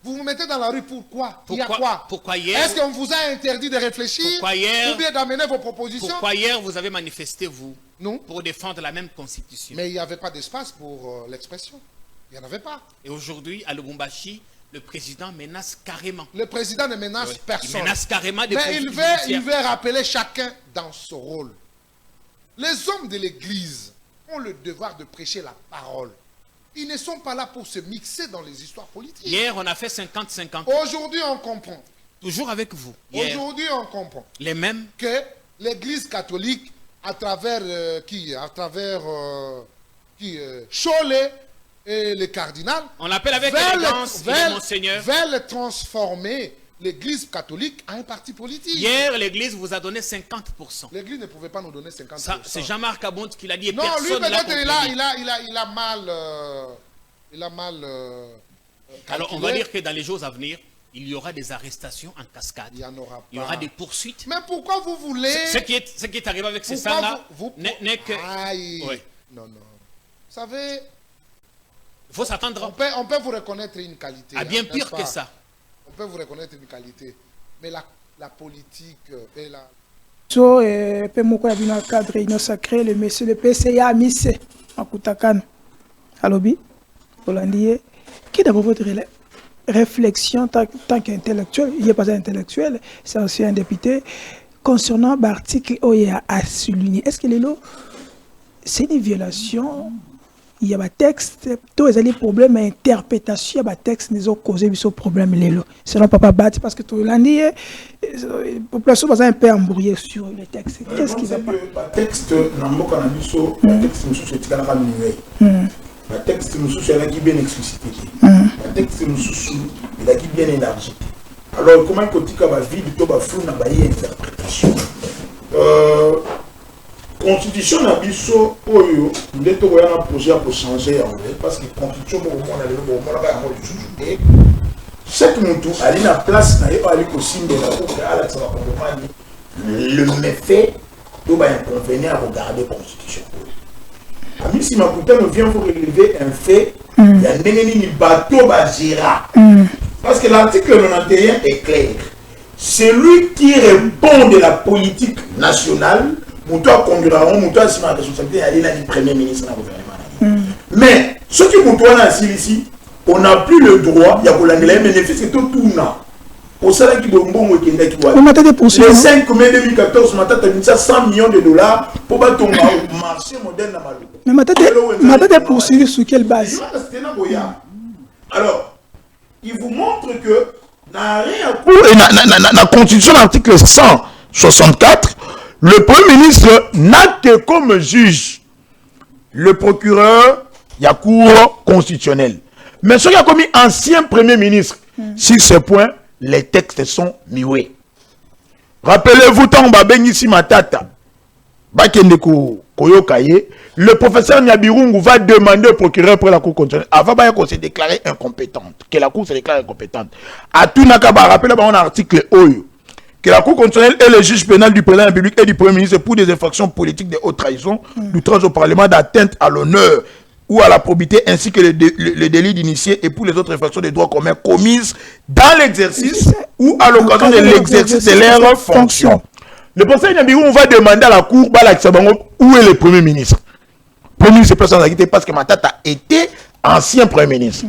F: Vous vous mettez dans la rue pourquoi? Il y a quoi?
G: Pourquoi hier?
F: Est-ce qu'on vous a interdit de réfléchir?
G: Pourquoi hier?
F: Ou bien d'amener vos propositions?
G: Pourquoi hier vous avez manifesté, vous?
F: Non.
G: Pour défendre la même Constitution.
F: Mais il n'y avait pas d'espace pour l'expression. Il n'y en avait pas.
G: Et aujourd'hui, à Lubumbashi, le président menace carrément.
F: Le président ne menace personne.
G: Il menace carrément des
F: Mais il veut rappeler chacun dans son rôle. Les hommes de l'Église ont le devoir de prêcher la parole. Ils ne sont pas là pour se mixer dans les histoires politiques.
G: Hier, on a fait 50-50.
F: Aujourd'hui, on comprend.
G: Toujours avec vous.
F: Aujourd'hui, on comprend.
G: Les mêmes.
F: Que l'Église catholique, à travers Cholet et le cardinal,
G: on l'appelle avec élégance, Monseigneur,
F: veulent transformer l'Église catholique en un parti politique.
G: Hier, l'Église vous a donné 50%.
F: L'Église ne pouvait pas nous donner 50%.
G: C'est Jean-Marc Abond qui l'a dit.
F: Non, lui peut-être il a mal
G: alors on va dire que dans les jours à venir, il y aura des arrestations en cascade.
F: Il y en aura pas.
G: Il y aura des poursuites.
F: Mais pourquoi vous voulez...
G: Ce qui est arrivé avec ces sangs-là n'est que...
F: Aïe.
G: Oui.
F: Non. Vous savez...
G: Il faut s'attendre.
F: On peut vous reconnaître une qualité.
G: Bien pire que ça.
F: On peut vous reconnaître une qualité. Mais la politique et la...
C: So, pe moko ya bino cadre réunion sacrée, le monsieur le PCA Mise Makutakano. Alobi, Hollandais, qui d'abord votre réflexion tant qu'intellectuel, il n'est pas un intellectuel, c'est aussi un député, concernant l'article OIA à souligner. Est-ce que c'est une violation? Il y a un texte, tous les problèmes d'interprétation, il y a un texte qui ont causé ce problème. Selon Papa Bati, parce que tout le monde, la population va un peu embrouillée sur le texte. Qu'est-ce qui va pas?
D: Le texte, le texte, le texte, il a bien explicité. Le texte, il a bien élargi. Alors, comment il va vivre, il va flou dans l'interprétation. Constitution na biso oyo ndeto ko yana projet pour changer en vrai parce que constitution mo mona le mo mona ka mo jujuté chaque mutu ali na place na yo ali ko simbela ko ala tsaka kongomani le méfait to ba inconvénient à regarder constitution Amisi Makutano vient vous relever un fait. Il y a des bateau Bajira. Parce que l'article 91 est clair. Celui qui répond de la politique nationale, Moutoua conduira, Moutoua si ma responsabilité, il est le premier ministre du gouvernement. Mais ce qui Moutoua ici, on n'a plus le droit, il y a pour l'anglais, mais c'est tout tournant. Pour ça, qui le 5 mai 2014, on a 100 millions de dollars pour battre ton marché moderne.
C: Mais maintenant, poursuivre sur quelle base?
D: Alors, il vous montre que dans la Constitution, l'article 164, le Premier ministre n'a que comme juge le procureur, il y a cour constitutionnelle. Mais ce qui a commis ancien Premier ministre, sur ce point, les textes sont muets. Rappelez-vous, Tamba Bengissi Matata, le professeur Nyabirungu va demander au procureur pour la Cour constitutionnelle, avant qu'on se déclare incompétente, que la Cour se déclare incompétente. À tout Nakaba, rappelez-moi un article OYO, que la Cour constitutionnelle est le juge pénal du président de la République et du Premier ministre pour des infractions politiques de haute trahison, d'outrage au Parlement, d'atteinte à l'honneur ou à la probité, ainsi que le délit d'initié et pour les autres infractions des droits communs commises dans l'exercice ou à l'occasion de l'exercice de leurs fonctions. Le professeur Nyabirungu va demander à la Cour où est le Premier ministre. Le Premier ministre est personne parce que Matata était ancien Premier ministre.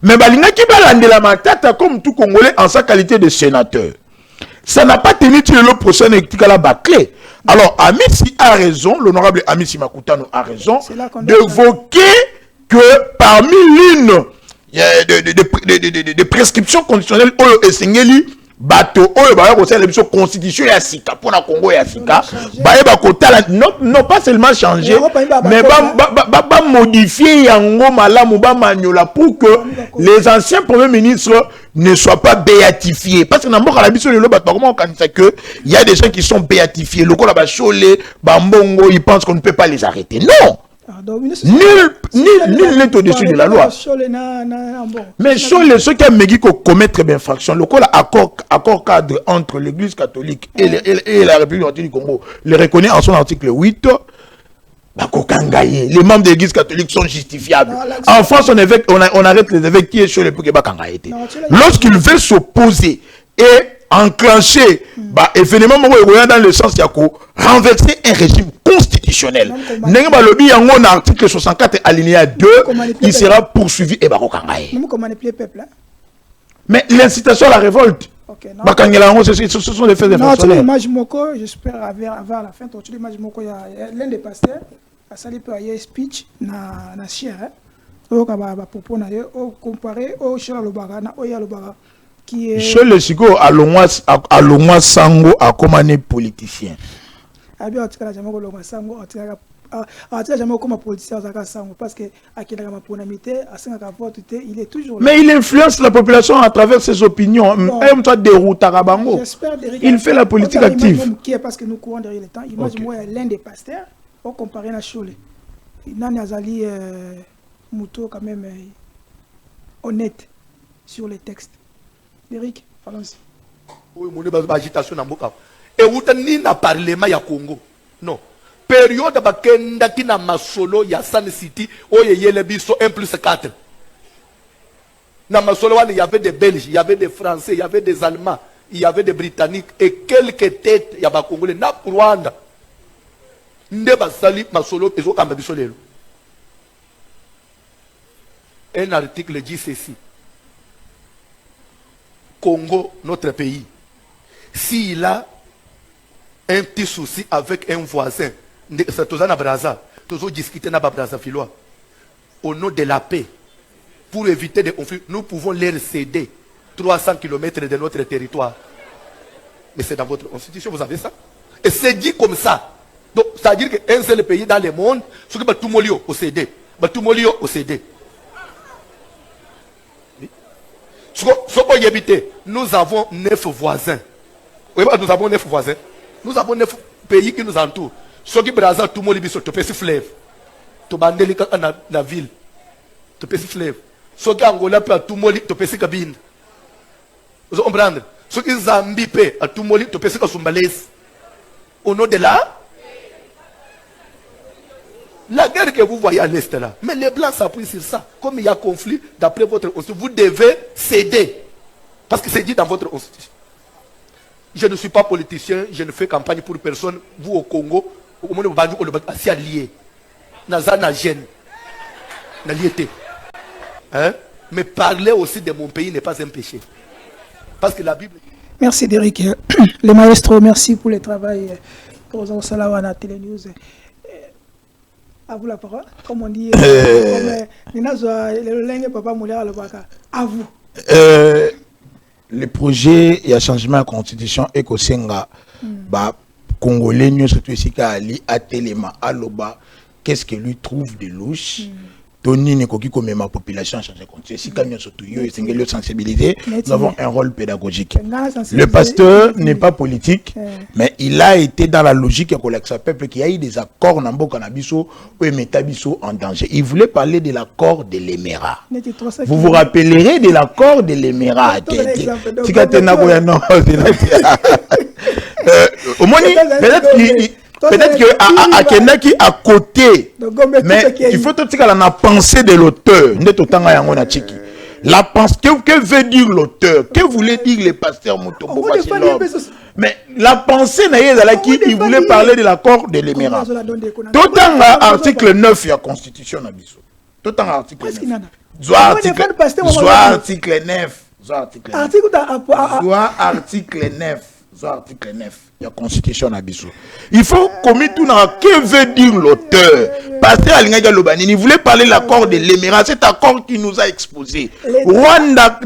D: Mais Balinga qui va l'ande la Matata comme tout Congolais en sa qualité de sénateur. Ça n'a pas tenu le procès à la bâclée. Alors, Amissi a raison, l'honorable Amissi Makutano a raison, d'évoquer que parmi l'une des prescriptions constitutionnelles, bateau, la constitution et Sika, pour la Congo et Sika, non pas seulement changer, mais modifier Yango Malamu Maniola pour que les anciens premiers ministres ne soient pas béatifiés. Parce que dans il y a des gens qui sont béatifiés. Le Kola Bachole, Bambongo, ils pensent qu'on ne peut pas les arrêter. Non! Nul n'est au-dessus de la loi. Mais ceux qui ont commettre des infractions, le accord cadre entre l'Église catholique et la République du Congo le reconnaît en son article 8. Les membres de l'Église catholique sont justifiables. En France, on arrête les évêques qui est sur le Poukébakangaïté. Lorsqu'ils veulent s'opposer et enclencher événement dans le sens de renverser un régime constitutionnel. En article 64 alinéa 2, il sera poursuivi et mais l'incitation à la révolte, ce sont des faits infractionnels.
C: J'espère avoir la fin. Il y a l'un des pasteurs a sali pour un speech na chien. Comparé au Chala Lobaga na Oya Lobaga.
D: Chez le Sigo, allons-moi sango à commander politicien.
C: Parce que il est toujours là.
D: Mais il influence la population à travers ses opinions. Il fait la politique active.
C: Parce que nous courons derrière le temps. Imagine-moi l'un des pasteurs, on compare à Cholé. Nani Azali Mouto quand même honnête sur les textes. Eric, allons-y.
H: Oui, mon agitation na mboka. Et vous ni na parlement ya Congo. Non. Période bakenda ki na masolo ya Sun City oye yele biso 1+4. Na masolo wana il y avait des Belges, il y avait des Français, il y avait des Allemands, il y avait des Britanniques et quelques têtes ya ba Congolais na Rwanda. Nde basali masolo ezo kamba biso lelo. Un article dit ceci. Congo, notre pays, s'il a un petit souci avec un voisin, au nom de la paix, pour éviter des conflits, nous pouvons leur céder 300 km de notre territoire. Mais c'est dans votre constitution, vous avez ça. Et c'est dit comme ça. Donc, ça veut dire qu'un seul pays dans le monde, ce que tout le monde au CD. Tout le monde au CD. Nous avons 9 voisins. Oui, nous avons 9 voisins. Nous avons 9 pays qui nous entourent. Ceux qui Brazza, tout le monde est te pèse fleuve. Tu bandeli la ville. Tu pèse fleuve. Ceux qui Angola, tout le monde te pèse cabine. Vous comprenez? Ceux qui Zambie, tout le monde te pèse Kasumbalès. Au nom de là, La guerre que vous voyez à l'Est là, mais les Blancs s'appuient sur ça. Comme il y a conflit, d'après votre constitution, vous devez céder. Parce que c'est dit dans votre constitution. Je ne suis pas politicien, je ne fais campagne pour personne. Vous au Congo, au monde où on est assez allié. Nazana gêne. N'alliété. Hein? Mais parler aussi de mon pays n'est pas un péché. Parce que la Bible...
C: Merci Derek. Le maestro, merci pour le travail. Pour Salawana Télé News. À vous la parole. Comme on dit, à vous.
D: Le projet, il y a changement de constitution et que Senga, Congolais, nous surtout ici, Ali, Atelema, Aloba, qu'est-ce que lui trouve de louche? Tony Nekoki comme ma population a changé de constitution. Si quand nous surtout yo sensibiliser, nous avons un rôle pédagogique. Le pasteur n'est pas politique, mais il a été dans la logique que l'ex peuple qui a eu des accords dans Mboka Nabiso ou Metabiso en danger. Il voulait parler de l'accord de l'Émérat. Vous vous rappellerez de l'accord de l'Émérat. Au moins, peut-être que Kenaki à côté, mais il faut tout ce la pensée de l'auteur. La pensée, que veut dire l'auteur? Que voulait dire le pasteur Mutombo? Mais la pensée il voulait parler de l'accord de l'Émérat. Tout en article 9 il y a constitution Nabiso. Tout en article 9. Soit article 9. Article 9. Il y a constitution Nabiso. Il faut commettre tout dans que veut dire l'auteur. Pasteur Alinga Lobanini voulait parler de l'accord de l'Émirat, cet accord qui nous a exposé. Rwanda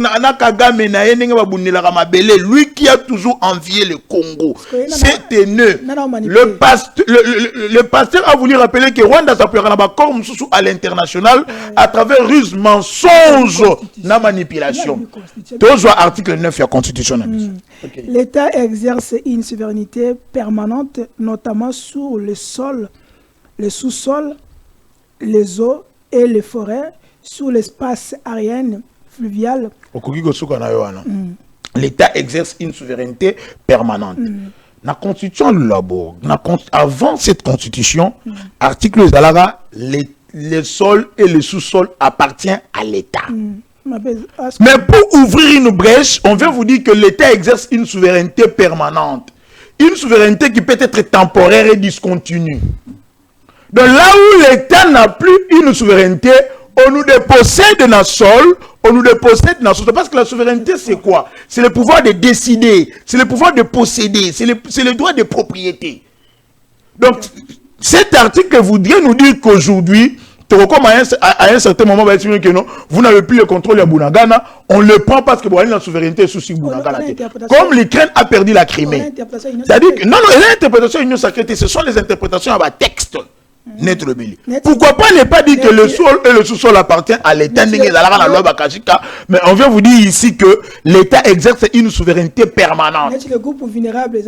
D: lui qui a toujours envié le Congo. C'est haineux. Le pasteur a voulu rappeler que Rwanda s'appuiera dans l'accord à l'international à travers ruse, mensonge, na manipulation. Toujours article 9 il y a constitution Nabiso.
C: L'État exerce une souveraineté permanente, notamment sur le sol, le sous-sol, les eaux et les forêts, sur l'espace aérien, fluvial.
D: L'État exerce une souveraineté permanente. La constitution avant cette constitution, article Zalaga, les sols et le sous-sol appartiennent à l'État. Mais pour ouvrir une brèche, on vient vous dire que l'État exerce une souveraineté permanente. Une souveraineté qui peut être temporaire et discontinue. Donc là où l'État n'a plus une souveraineté, on nous dépossède de notre sol, on nous dépossède de notre sol. Parce que la souveraineté, c'est quoi? C'est le pouvoir de décider, c'est le pouvoir de posséder, c'est le droit de propriété. Donc, cet article voudrait nous dire qu'aujourd'hui, à un certain moment, vous n'avez plus le contrôle de Bunagana, on le prend parce que la souveraineté est sous Bunagana. Comme l'Ukraine a perdu la Crimée. C'est-à-dire que, non, l'interprétation union sacrée, ce sont les interprétations à texte. Pourquoi pas ne pas dire que le sol et le sous-sol appartiennent à l'État, mais on vient vous dire ici que l'État exerce une souveraineté permanente.
C: Les groupes vulnérables,
D: les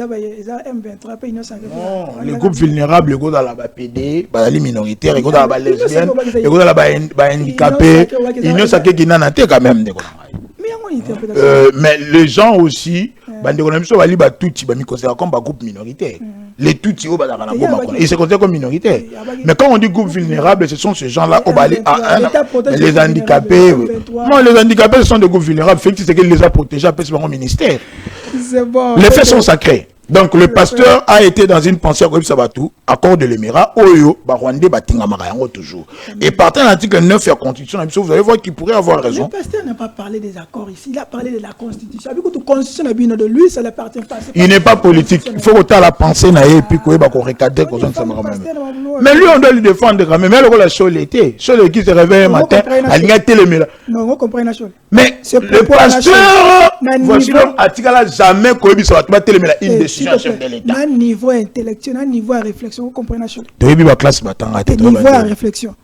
D: groupes vulnérables, les groupes dans la PD, les minoritaires, les groupes dans la lesbienne, les groupes dans la handicapés, ils ne savent qui n'en a quand même. Mais les gens aussi, ils considèrent comme un groupe minoritaire. Les Tutsis, ils se considèrent comme minoritaires. Mais quand on dit groupe vulnérable, ce sont ces gens-là, les handicapés. Non, les handicapés sont des groupes vulnérables. C'est qu'ils les a protégés après ce ministère. Les faits sont sacrés. Donc le pasteur a été dans une pensée à Kobi Sabatou, accord de l'Émirat, Oyo, Barwande, Batingamarayango toujours. Et partant de l'article 9 de la Constitution, vous allez voir qu'il pourrait avoir raison.
C: Le pasteur n'a pas parlé des accords ici, il a parlé de la Constitution. Avec toute Constitution de lui, ça l'appartient pas.
D: Il n'est pas politique. Il faut autant la pensée, et puis qu'on recadre. Mais lui, on doit lui défendre quand même. Mais le rôle de Chol était. Chol qui se réveille un matin, à l'ignaté le mira.
C: Non, on comprend la chose.
D: Mais le pasteur, voici l'article là, jamais Kobi Sabatou va téléméla une décision.
C: Un niveau intellectuel, un niveau à réflexion, vous comprenez la chose.
D: Niveau à
C: réflexion.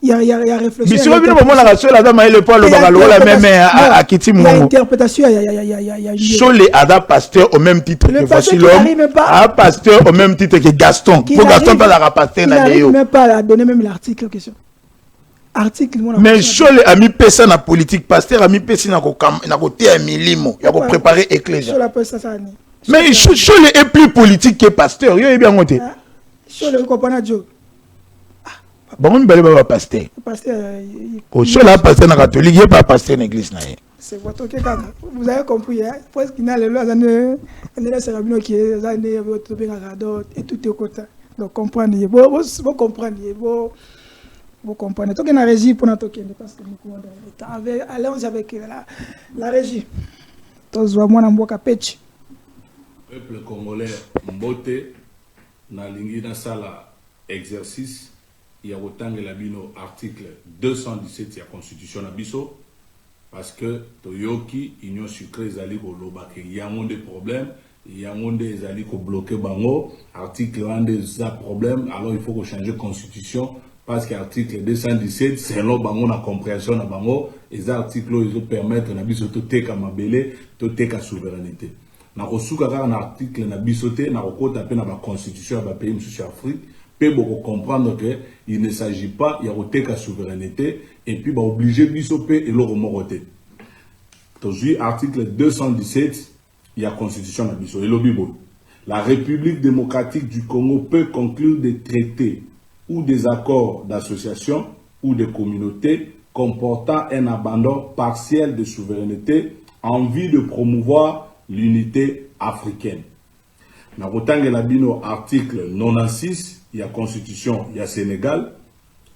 C: Il y a réflexion.
D: Mais si vous avez moment la seule Adam le poil la même à Kiti Momo.
C: L'interprétation,
D: Chole Ada pasteur au même titre que voici l'homme. Un pasteur au même titre que Gaston. Pour Gaston pas la pasteur na Léo.
C: Il n'arrive même pas à donner même l'article en question.
D: Mais Chole a mis personne en politique, pasteur a mis personne na côté à milimo. Il a préparé éclairage. Mais Chole est plus politique que pasteur. Il est bien monté.
C: Chole comprend Joe.
D: Bon, on va pas pasteur. Au seul là, pasteur na catholique, il n'y a pas pasteur dans l'église.
C: C'est votre cas. Vous avez compris, hein? Parce qu'il y a les lois, il y a les cérémonies qui sont et tout est côté. Donc, comprenez, vous comprenez, vous comprenez. Donc, il y a une régie pour notre parce que nous commandons. Allons avec la régie. Tous voient moi dans le peuple
I: congolais, Mbote, na lingi na sala exercice. Il y a autant de l'abino article 217 de la constitution na biso parce que Toyoki union sucrée zali ko loba que il y a un des problèmes, il y a un des zali ko bloquer bango article 1 des problèmes, alors il faut qu'on change constitution parce que article 217 c'est là bango na compréhension na bango et article ils permettre na biso to teka mabele to teka souveraineté na kosuka kaka na article na biso te na kokota pe na ba constitution ya ba pays mususu Afrique. Pour comprendre qu'il ne s'agit pas de la souveraineté et puis obliger bisope et le remoroter. Aujourd'hui, article 217, il y a la constitution de biso et le Bible. La République démocratique du Congo peut conclure des traités ou des accords d'association ou de communauté comportant un abandon partiel de souveraineté en vue de promouvoir l'unité africaine. Dans le article 96, il y a Constitution, il y a Sénégal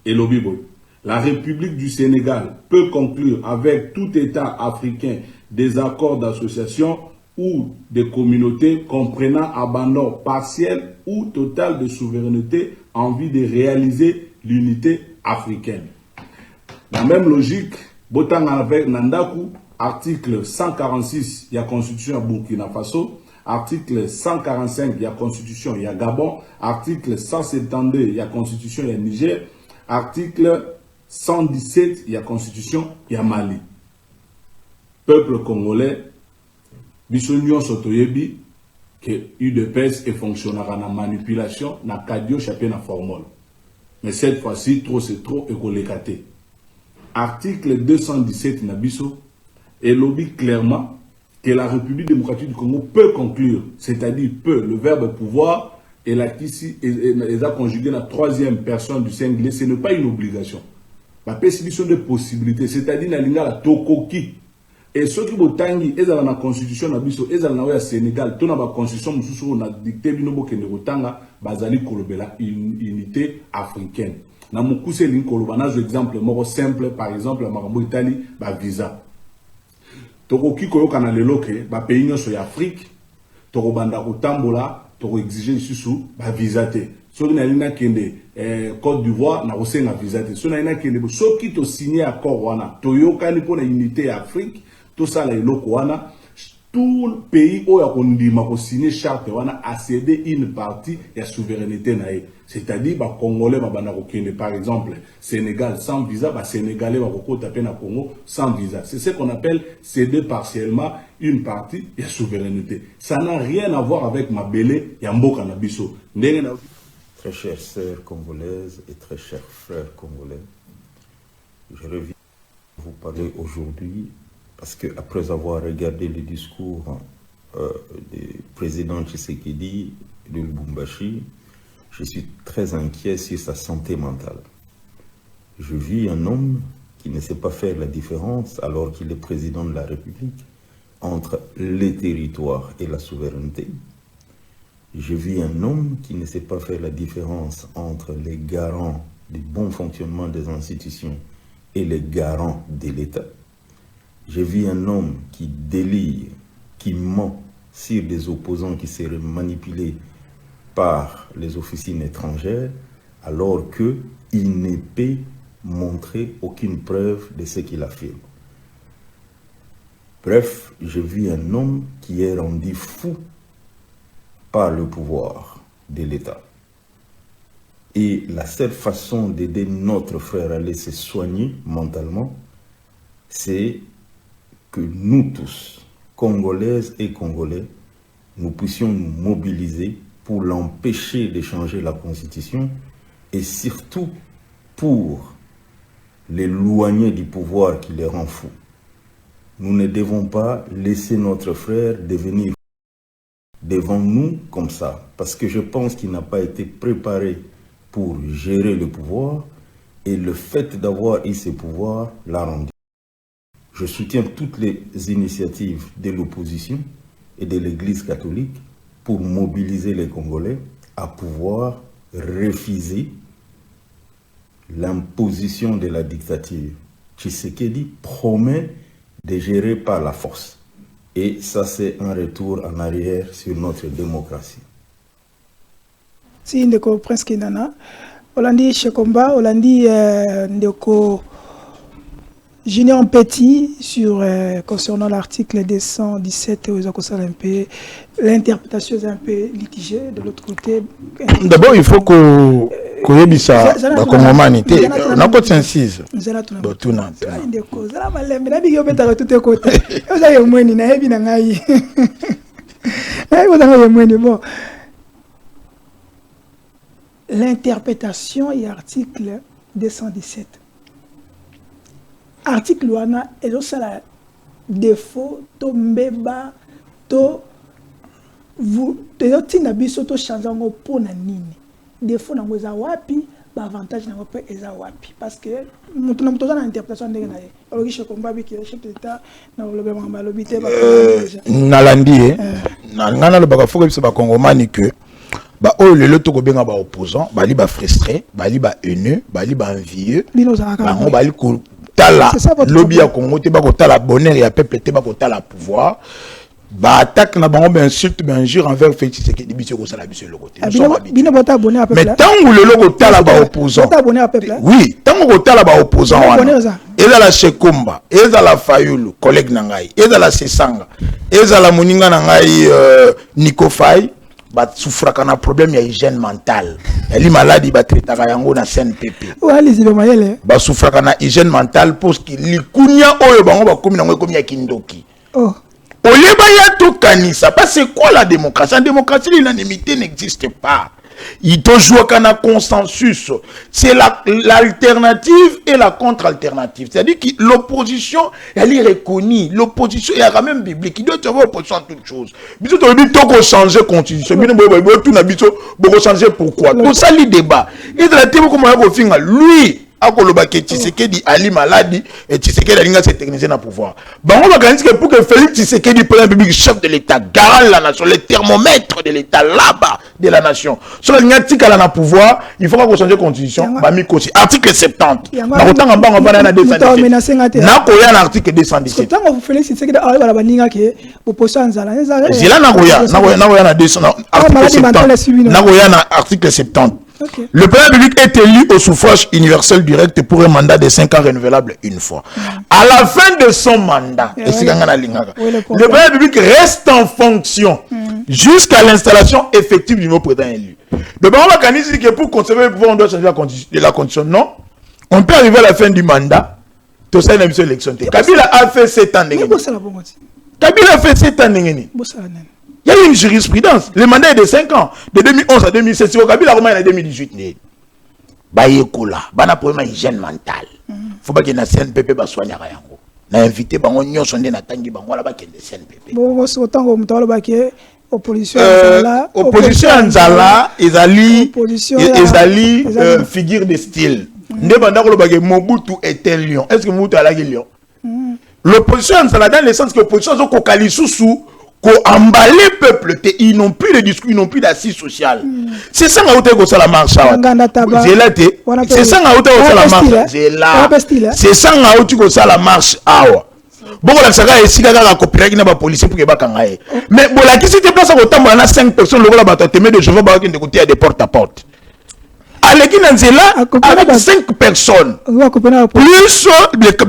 I: et le Bible. La République du Sénégal peut conclure avec tout État africain des accords d'association ou de communauté comprenant abandon partiel ou total de souveraineté en vue de réaliser l'unité africaine. Dans la même logique, Botang avec Nandaku, article 146, il y a Constitution à Burkina Faso. Article 145, il y a Constitution, il y a Gabon. Article 172, il y a Constitution, il y a Niger. Article 117, il y a Constitution, il y a Mali. Peuple congolais, bisognon sotoyebi, que UDPS et fonctionnera na manipulation, na cadio chapé na formule. Mais cette fois-ci, trop c'est trop et kolekate. Article 217 na biso, et lobby clairement que la République démocratique du Congo peut conclure, c'est-à-dire peut, le verbe pouvoir, et la ici est conjugué la troisième personne du singulier, ce n'est pas une obligation. La sont des possibilités, c'est-à-dire na linga la tokoki. Et ceux qui botangi, ils ont la constitution na biso, ils ont la Sénégal, tout na ba constitution mususu na dicté binobo kende botanga, bazali kolobela unité africaine. Na mukuse lin koloba na exemple moko simple, par exemple la makambo Italie, ba visa. Tokoki koyoka na lelo ke ba pays nyonso ya Afrique toko banda kotambola toko exiger lisusu ba visa te soki na lina kende Côte d'Ivoire na kosenga visa te soki na lina kende soki to signer accord wana toyokani pona unité ya Afrique to sala eloko wana tout le pays où a kondima ko signer charte wana a cédé une partie de la souveraineté nae. C'est-à-dire ba Congolais ba banda ko kende par exemple Sénégal sans visa, ba Sénégalais ba ko taper na Congo sans visa. C'est ce qu'on appelle céder partiellement une partie de la souveraineté. Ça n'a rien à voir avec Mabele ya mboka na biso.
J: Très chères sœurs congolaises et très chers frères congolais, je reviens vous parler aujourd'hui parce que après avoir regardé le discours du président Tshisekedi de Lubumbashi, je suis très inquiet sur sa santé mentale. Je vis un homme qui ne sait pas faire la différence, alors qu'il est président de la République, entre les territoires et la souveraineté. Je vis un homme qui ne sait pas faire la différence entre les garants du bon fonctionnement des institutions et les garants de l'État. Je vis un homme qui délire, qui ment sur des opposants qui seraient manipulés par les officines étrangères, alors qu'il ne peut montrer aucune preuve de ce qu'il affirme. Bref, je vis un homme qui est rendu fou par le pouvoir de l'État. Et la seule façon d'aider notre frère à aller se soigner mentalement, c'est que nous tous, Congolaises et Congolais, nous puissions nous mobiliser pour l'empêcher de changer la Constitution et surtout pour l'éloigner du pouvoir qui les rend fous. Nous ne devons pas laisser notre frère devenir devant nous comme ça, parce que je pense qu'il n'a pas été préparé pour gérer le pouvoir Et le fait d'avoir eu ces pouvoirs l'a rendu. Je soutiens toutes les initiatives de l'opposition et de l'Église catholique pour mobiliser les Congolais à pouvoir refuser l'imposition de la dictature. Tshisekedi promet de gérer par la force. Et ça, c'est un retour en arrière sur notre démocratie.
C: Si ndeko Prince Kindana, Olandi Shekomba, Olandi ndeko Junior Petit sur concernant l'article 217 aux un peu l'interprétation est un peu litigée de l'autre côté.
D: D'abord il faut que yebisa bakongomani te na ko tsensize do tuna
C: ndeko zala malembe na bigi obeta tout côté oza yemweni na yebi na ngai na oza yemweni bon. L'interprétation et article 217. Article wana ezo sala défaut to mbeba to vous ezo tinda biso to changer ngo pona nini. Défaut nango eza wapi, ba avantage nango pe eza wapi parce que mutu na mutu za na interprétation ndenge na ye. Ologisha komba bi ki chef d'état na lobe mamba lobité ba
D: nalandi na ngana lo baka foka biso ba kongomani que ba o lelo to ko benga ba opposant bali ba frustré bali ba haineux bali ba envieux ba bali ko tala lobby ya Congo te ba ko tala bonheur ya peuple te ba ko tala pouvoir ba attaque na bango ba insulte ba injure envers Félix Tshisekedi biso ko sala biso le côté mais tango lelo ko tala ba opposant oui tango ko tala ba opposant wana ezala Shekomba ezala Fayulu collègue na ngai ezala Sesanga ezala moninga na ngai Nico Faye ba souffraka na problème ya hygiène mentale eli maladie ba traitaka yango na CNPP ba souffraka na hygiène mentale parce que likunya oyo bango ba komi nango komi ya kindoki oleba ya to kanisa parce que quoi la démocratie? En démocratie l'unanimité n'existe pas. Il doit jouer qu'un consensus. C'est l'alternative et la contre-alternative. C'est-à-dire que l'opposition, elle est reconnue. L'opposition, il y a quand même biblique. Il doit y avoir opposition à toute chose. Bisous, tu as dit qu'on changer la constitution. Tout changer pourquoi? Tout ça, le débat. Et de la théorie, comment on va faire? Lui, Akolobake Tshisekedi Ali Maladi et Tshisekedi Alinga se technicien à pouvoir. Bango organise que pour que Félix Tshisekedi président public chef de l'État, garant de la nation, le thermomètre de l'État là-bas de la nation. Sur l'Alinga Tikala na pouvoir, il faut qu'on change la constitution. Bami Kosi article 70. Na autant en bango bana na 217. Na koya na article 217.
C: Tant que Félix Tshisekedi Ali bala baninga ke opposition nzala.
D: Zela na koya na 200 article 70. Na koya na article 70. Okay. Le président public est élu au suffrage universel direct pour un mandat de 5 ans renouvelable une fois. À la fin de son mandat, le président public reste en fonction jusqu'à l'installation effective du nouveau président élu. Le bon mécanisme dit que pour conserver le pouvoir, on doit changer la condition. Non, on peut arriver à la fin du mandat. Tout ça, il y a une élection. Kabila a fait 7 ans. Kabila a fait 7 ans. Il y a une jurisprudence. Le mandat est de 5 ans. De 2011 à 2017. Si vous avez en 2018. Il y a un problème d'hygiène mentale. Il faut pas qu'il y ait un CNPP qui soit invité. Il faut qu'il y ait un CNPP. Opposition Nzala, Ezali, figure de style. Mobutu est un lion. Est-ce que Mobutu est un lion? L'opposition Nzala, dans le sens que l'opposition est kokali sous emballer le peuple, ils n'ont plus de discours, ils n'ont plus d'assises sociales. C'est ça que la marche. C'est ça que la marche. C'est ça que la marche. Beaucoup de gens ici la coopérer avec la police pour que les mais bon la question c'est place à autant on a 5 personnes le voilà témoin de Jéhovah qui de côté des porte à porte. Avec 5 personnes, plus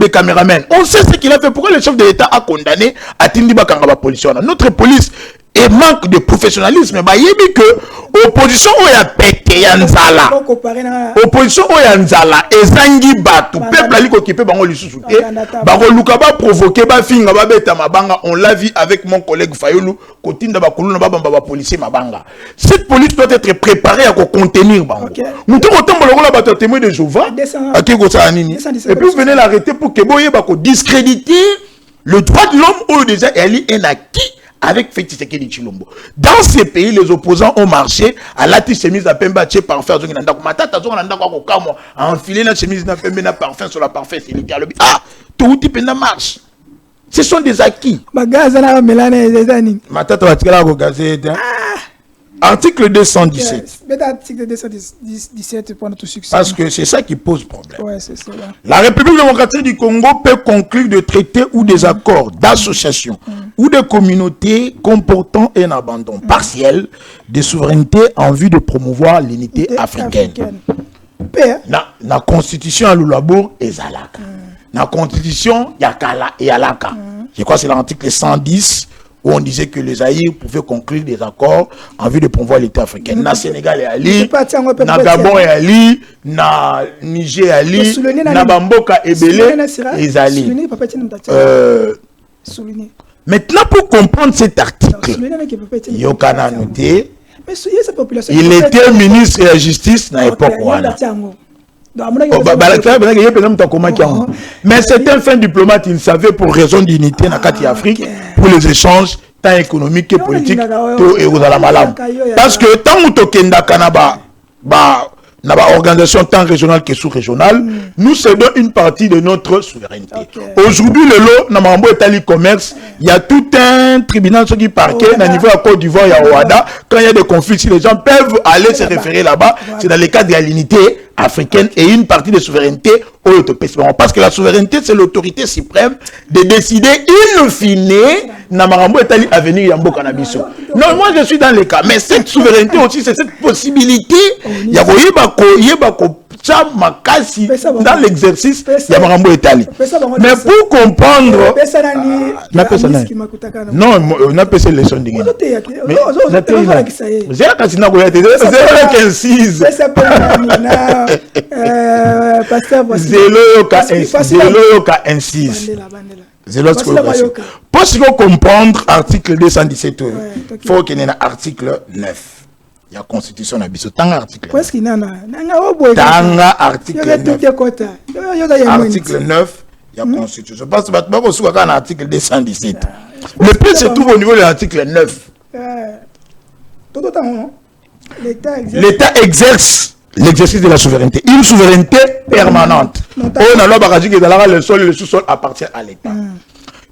D: les caméramans. On sait ce qu'il a fait. Pourquoi le chef de l'État a condamné à Tindiba Kangaba police? Notre police est manque de professionnalisme. Il y a que l'opposition a pété Yanzala. Opposition Yanzala. Et Zangi Batu. Peuple a occupé Bango Lissousouté. Bango Lukaba provoqué Bafinga Babeta Mabanga. On l'a vu avec mon collègue Fayulu. Kotinda Bakuluna Babamba policier Mabanga. Cette police doit être préparée à contenir Bango. Nous avons autant de témoins de Jéhovah. Et puis vous venez l'arrêter pour que Boye Bako discréditer le droit de l'homme ou déjà elle est un acquis avec Félix Tshisekedi Tshilombo. Dans ces pays, les opposants ont marché à la chemise à Pemba tché parfum zongi nanda ko matata zongi nanda ko kamo enfiler la chemise na Pemba na parfum sur la parfum c'est le cas le ah tout type na marche. Ce sont des acquis.
C: Magaza na melane ezani.
D: Matata batikala ko gazette. Article 217.
C: Article 217 pour notre succès.
D: Parce que c'est ça qui pose problème.
C: Ouais, c'est ça.
D: La République démocratique du Congo peut conclure des traités ou des accords d'association ou de communautés comportant un abandon partiel de souveraineté en vue de promouvoir l'unité africaine. La constitution à Lulabour et Zalaka. La constitution Yakala et Alaka. Je crois que c'est l'article 110 où on disait que les Zaïre pouvaient conclure des accords en vue de promouvoir l'État africain. Na Sénégal et Ali, na Gabon et Ali, na Niger et Ali, na Bamboka et Belé et Ali. Maintenant, pour comprendre cet article, Yokana noté, il était ministre de la Justice à l'époque. Mais c'est un fin diplomate, il savait pour raison d'unité dans la Afrique, pour les échanges tant économiques et politiques, parce que tant que nous avons organisation tant régionale que sous-régionale, nous cédons une partie de notre souveraineté. Aujourd'hui, le lot, dans le commerce, il y a tout un tribunal qui parquet au niveau de la Côte d'Ivoire et à Ouada. Quand il y a des conflits, si les gens peuvent aller se référer là-bas, c'est dans le cadre de la l'unité africaine et une partie de souveraineté au parce que la souveraineté, c'est l'autorité suprême de décider in fine Namarambo est à venir Yambo Kanabiso. Non, moi je suis dans le cas, mais cette souveraineté aussi, c'est cette possibilité. Il y a dans l'exercice, Yamarambo est allé. Mais pour comprendre. Non, on a passé les leçons de guerre. J'ai la casina pour être 0,6. Pour comprendre l'article 217, il faut qu'il y ait un article 9. Il y a la constitution d'Abisso. Tant article 9. Article 9, il y a la constitution. Parce que il y a un article 217. Le plus se trouve au niveau de l'article 9. L'État exerce l'exercice de la souveraineté. Une souveraineté permanente. On a dit que le sol et le sous-sol appartiennent à l'État.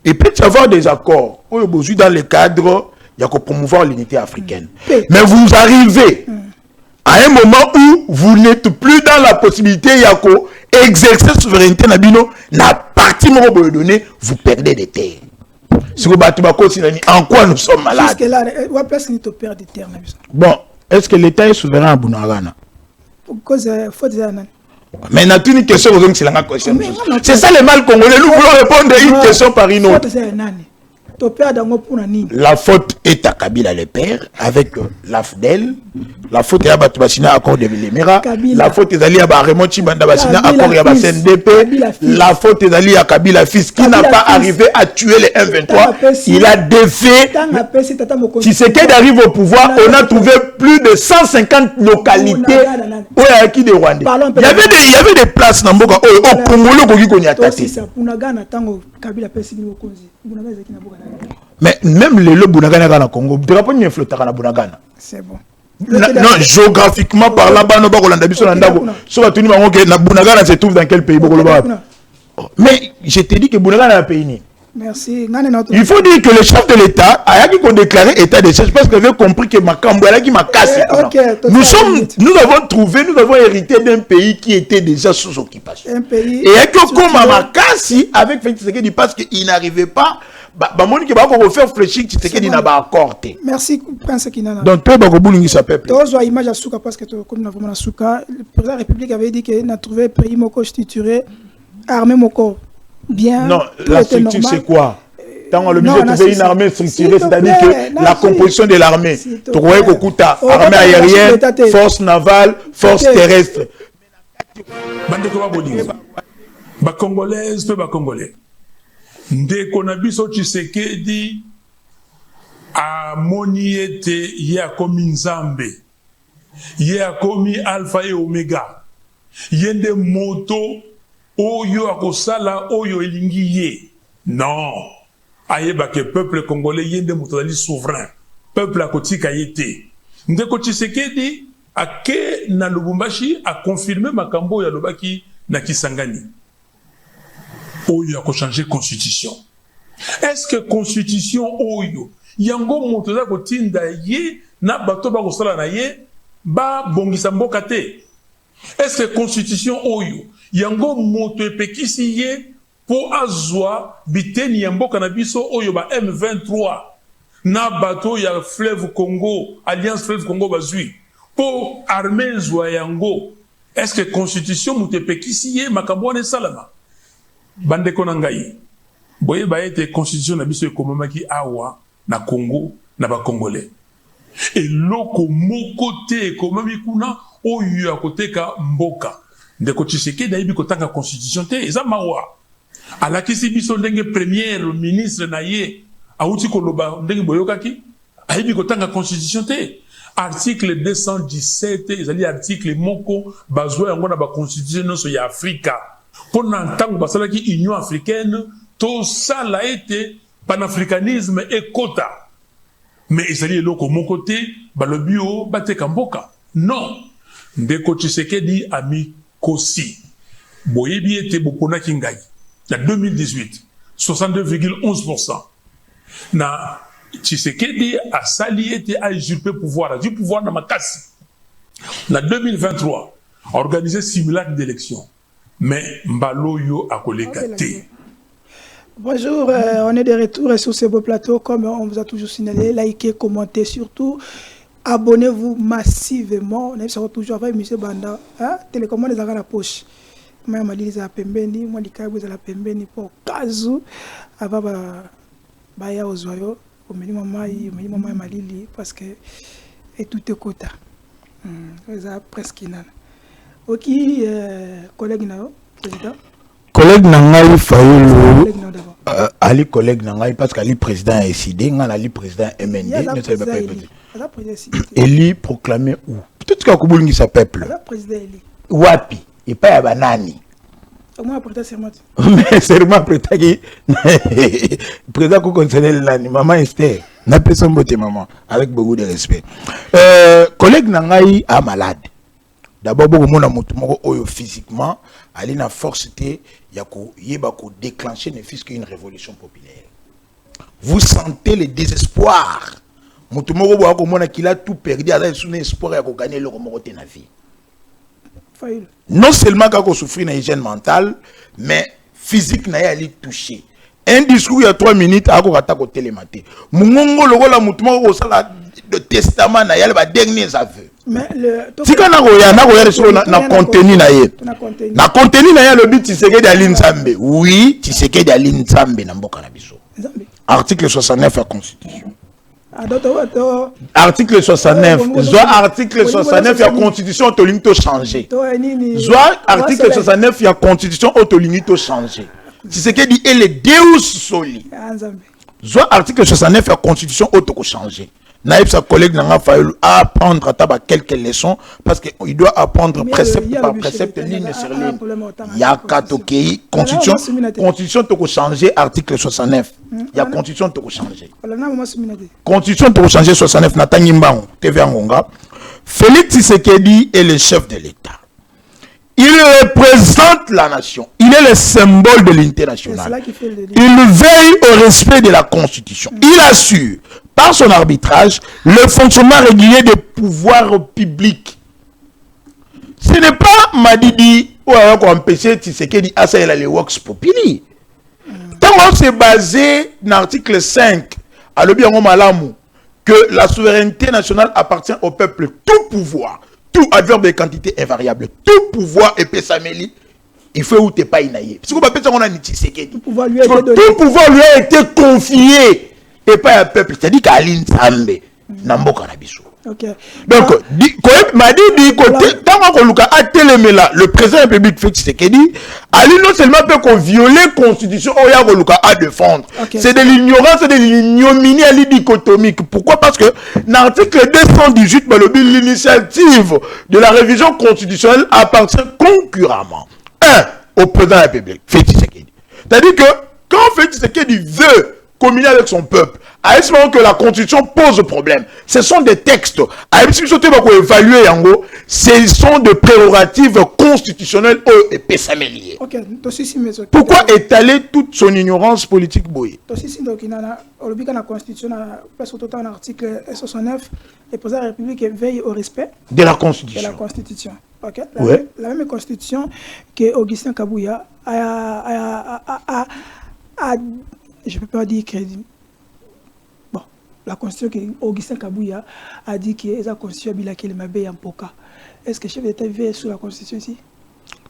D: Il peut y avoir des accords dans le cadre, il y a que promouvoir l'unité africaine. Mais vous arrivez à un moment où vous n'êtes plus dans la possibilité, il y a que exercer la souveraineté, n'a partie donné, vous perdez des terres. Si vous battez en quoi nous sommes malades? Bon, est-ce que l'État est souverain à Bunagana? Mais n'a une question aux hommes, c'est ça le mal congolais. Nous voulons répondre à une question par une autre. La faute est à Kabila le père avec l'AFDEL. La faute est à Batubasina accord de l'Émirat. La faute est à Raymond Chibanda Basina accord de CNDP. La faute est à Kabila fils qui n'a pas arrivé à tuer les M23. Il a défait. Si c'est qu'il arrive au pouvoir, on a trouvé plus de 150 localités où il y a qui des Rwandais. Il y avait des places dans Mboka au Congolais qui ont attaqué. Mais même les lots Bunagana dans le Congo, il faut flotter à Bunagana.
C: C'est bon.
D: Non, géographiquement parlant, Bunagana se trouve dans quel pays? Mais je t'ai dit que Bunagana est un pays.
C: Merci.
D: Il faut dire que le chef de l'État a déclaré état de siège parce qu'il avait compris que Makamboula qui m'a cassé. Nous avons hérité d'un pays qui était déjà sous occupation.
C: Un pays.
D: Et que comme Makassi avec Félix Tshisekedi parce qu'il n'arrivait pas, Monique va faire fléchir Tshisekedi n'a pas accordé.
C: Merci Prince Kinana.
D: Donc peu Bagoboulingi s'appelle.
C: Tozo image à Souka parce que comme nous avons Souka, le président de la République avait dit qu'il n'a trouvé pays moko constitué, armé moko. Bien,
D: non, la structure c'est quoi? Tant le budget trouver une armée structurée, c'est-à-dire que la composition de l'armée, tu vois Kokuta, armée aérienne, force navale, force terrestre.
A: Ba congolaise pe ba congolais. Ndeko na biso Tshisekedi a moni ete ye akomi nzambe. Ye akomi alpha et omega. Yende moto Oyo akosala oyo elingi ye. Non. ayeba que peuple congolais yende mutali souverain peuple a kotika yete ndeko Tshisekedi ake na Lubumbashi a confirmé makambo ya lobaki na Kisangani oyo a changer constitution. Est-ce que constitution oyo yango moto za kotinda ye na bato ba kosala na ye ba bongisa mboka te? Est-ce que constitution oyo yango moto epekisi ye po azwa biteni ya mboka na biso oyo ba M23 na bato ya Fleuve Congo, Alliance Fleuve Congo bazui po armée zwa yango? Est-ce que constitution moto epekisi ye makambo na salama? Bandeko na ngai boye ba ete constitution na biso ekomamaki awa na Congo na ba Congolais et loko moko te ekomami kuna oyo akoteka mboka ndeko Tshisekedi na yibi kotanga constitution te eza mawa alakisi biso ndenge premier ministre na ye auti koloba ndenge boyokaki ayibi kotanga constitution te. Article 217 ezali article moko bazwa yango na ba constitution nyonso ya Afrika pona ntango basalaki Union africaine to sala ete panafricanisme ekota mais ezali eloko moko te balobi o bateka mboka non. Ndeko Tshisekedi ami kosi boyebi ete boponaki ngai na 2018 62,11% na Tshisekedi a sali ete a usurpé pouvoir du pouvoir na makasi na 2023 a organisé simulacre d'élection mais mbaloyo a koleka te.
C: Bonjour, on est de retour sur ce beau plateau comme on vous a toujours signalé. Likez, commentez surtout. Abonnez-vous massivement. On est toujours avec M. Banda. Télécommande les la poche. Moi, je suis à Pembeni. Moi, je suis à Pembeni pour Kazu. Avant, je suis aux oiseaux. Je suis à Malili parce que tout est quota. C'est presque là. Ok, collègue, président.
D: Collègue Nangaï Fayoulou, Ali collègue Nangaï parce qu'Ali président est décidé, Ali président MND, ne savait pas Eli proclamé où? Peut-être qu'il y a un sa peuple. Wapi, et pas à Banani. Mais seulement prêté qui président qu'on concernait l'année, maman Esther, n'a pas son beauté maman, avec beaucoup de respect. Collègue Nangaï a malade. D'abord, beaucoup de monde physiquement, aller na force te yeba ko déclencher ne fût qu'une révolution populaire. Vous sentez le désespoir. Mutumoko bo akomona qu'il a tout perdu, a son espoir ya ko gagner le remonter na vie. Non seulement qu'il a souffrir na hygiène mentale, mais physique na yali touché. Un discours il y a 3 minutes a ko kata ko télématé. Mungongo lokola mutumoko ko sala de testament na yali ba derniers aveux.
C: Mais le
D: tika na koya na contenu na ye na contenu na ye le but Tshisekedi ali Nzambe oui Tshisekedi ali Nzambe na mboka na biso article 69 de la constitution article 69 soit article 69 de la constitution autolingi to changer soit article 69 de la constitution autolingi to changer Tshisekedi est le Deus soli soit article 69 de la constitution auto changer. Naïb sa collègue n'a pas fallu apprendre à quelques leçons parce qu'il doit apprendre précepte par précepte, ligne sur ligne. Il y a Katokei, constitution to changer article 69. Il y a constitution to changer. Constitution to changer 69 Natangi Mbang, TV Angonga. Félix Tshisekedi est le chef de l'État. Il représente la nation. Il est le symbole de l'unité nationale. Il veille au respect de la Constitution. Il assure, par son arbitrage, le fonctionnement régulier des pouvoirs publics. Ce n'est pas Madidi ou alors qu'on empêche Tshisekedi à ça les Vox Populi. Tant qu'on s'est basé dans l'article 5 à l'Obiango Malamu que la souveraineté nationale appartient au peuple, tout pouvoir. Tout adverbe de quantité invariable, tout pouvoir est Pessameli, il faut où t'es pas inaïe. Tout pouvoir lui a été confié et pas un peuple. C'est-à-dire qu'à l'Insambe, Namboka Nabiso. Donc, m'a dit côté, tant qu'on a télémé le président de la République Félix Tshisekedi, Ali non seulement peut qu'on viole la constitution, à défendre. C'est de l'ignorance, c'est de l'ignominie dichotomique. Pourquoi? Parce que l'article 218, l'initiative de la révision constitutionnelle appartient concurremment. Au président de la République, Félix Tshisekedi. C'est-à-dire que quand Félix Tshisekedi veut communier avec son peuple. À ce moment que la constitution pose problème. Ce sont des textes. À ce moment que évaluer yango, ce sont des prérogatives constitutionnelles et pessamelier.
C: Ok,
D: pourquoi étaler toute son ignorance politique boy?
C: La constitution, parce que dans l'article 69, le président de la République veille au respect
D: de la constitution.
C: De la constitution. Ok.
D: Ouais.
C: La même constitution que Augustin Kabouya je ne peux pas dire crédit. Bon, la constitution que Augustin Kabouya a dit que la constitution est en Poka. Est-ce que le chef d'État veille sur la constitution ici?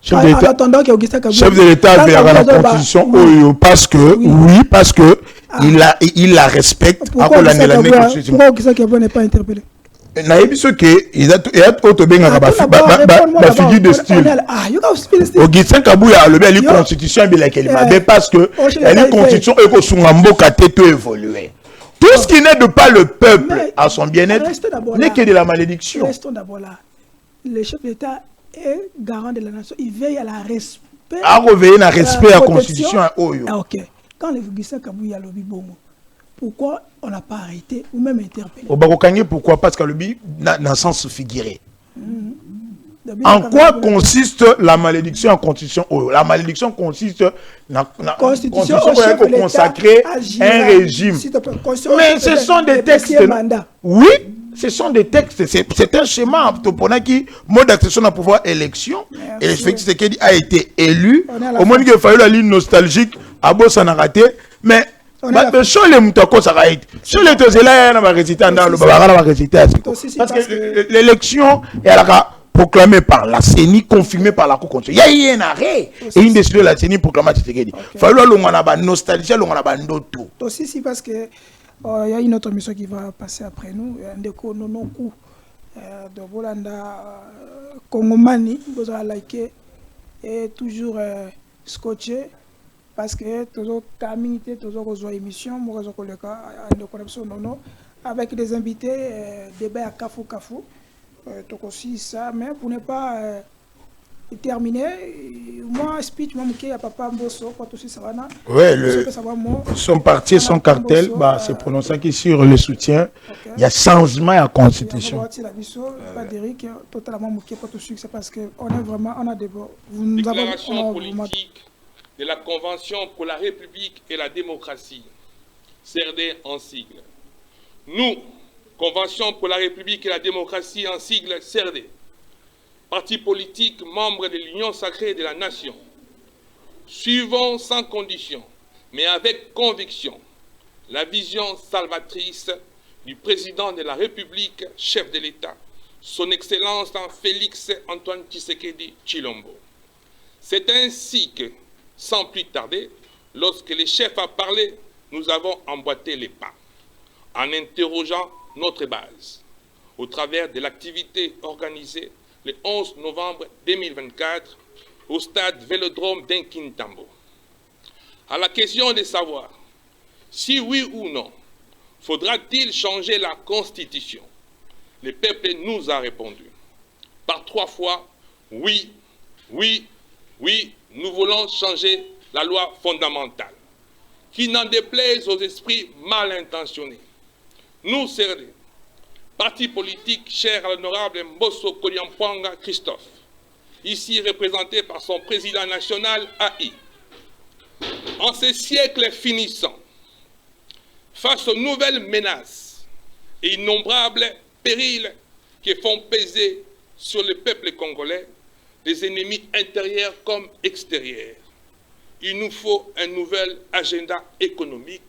D: Chef de l'État veille à la constitution parce que oui, parce que il la respecte.
C: Pourquoi Augustin Kabouya n'est pas interpellé?
D: Il a figure de style. Augustin Kabouya la constitution parce que la constitution est évoluer. Tout ce qui n'aide pas le peuple à son bien-être n'est que de la malédiction.
C: Restons d'abord là. Le chef d'État est garant de la nation. Il veille à la respect.
D: À reveiller à respect à la constitution.
C: Ok. Quand le Augustin Kabouya lobby bongo, pourquoi on n'a pas arrêté ou même interpellé?
D: Pourquoi? Parce que le lobby n'a un sens figuré. En quoi consiste la malédiction en constitution? La malédiction consiste dans la constitution pour consacrer un régime. Mais ce sont des textes. Oui, ce sont des textes. C'est un schéma pendant qui mode d'accession à pouvoir élection. Et le fait que a été élu. Au moins qu'il a fallu la ligne nostalgique. À beau ça n'a raté. Mais sur les moutons, ça va être. Sur les deux élèves, on va réciter dans le babacar, on va réciter. Parce que l'élection est à la proclamé par la CENI, confirmé par la Cour constitutionnelle. Il y a eu un arrêt et une décision de la CENI proclamée. Il faut que nostalgie, tout.
C: Aussi, c'est parce que il y a une autre mission qui va passer après nous. Ndeko Nonoku de Bolanda Kongomani, vous avez liké et toujours scotché parce que toujours communauté, toujours aux émissions, moi je connais le connexion nono avec des invités, débat à Kafou Kafou. Donc aussi ça, mais pour ne pas terminer, moi speech moi qui a papa Mbosso pas aussi ça va.
D: Ouais, son parti, son cartel, bah c'est prononcé qui sur le soutien. Il y a changement à la constitution.
C: Frédéric totalement moqué pas tout succès parce que on est vraiment on a des
K: déclaration politique de la Convention pour la République et la démocratie, CRD en sigle. Nous, Convention pour la République et la démocratie en sigle CRD, parti politique membre de l'Union sacrée de la nation, suivons sans condition, mais avec conviction, la vision salvatrice du président de la République, chef de l'État, son Excellence Félix Antoine Tshisekedi Tshilombo. C'est ainsi que, sans plus tarder, lorsque le chef a parlé, nous avons emboîté les pas, en interrogeant notre base, au travers de l'activité organisée le 11 novembre 2024 au stade Vélodrome d'Inkintambo. À la question de savoir si oui ou non faudra-t-il changer la Constitution, le peuple nous a répondu par 3 fois oui, oui, oui, nous voulons changer la loi fondamentale, qui n'en déplaise aux esprits mal intentionnés. Nous, CRD, parti politique cher à l'honorable Mbosso Koliampwanga Christophe, ici représenté par son président national AI, en ces siècles finissants, face aux nouvelles menaces et innombrables périls qui font peser sur le peuple congolais des ennemis intérieurs comme extérieurs, il nous faut un nouvel agenda économique,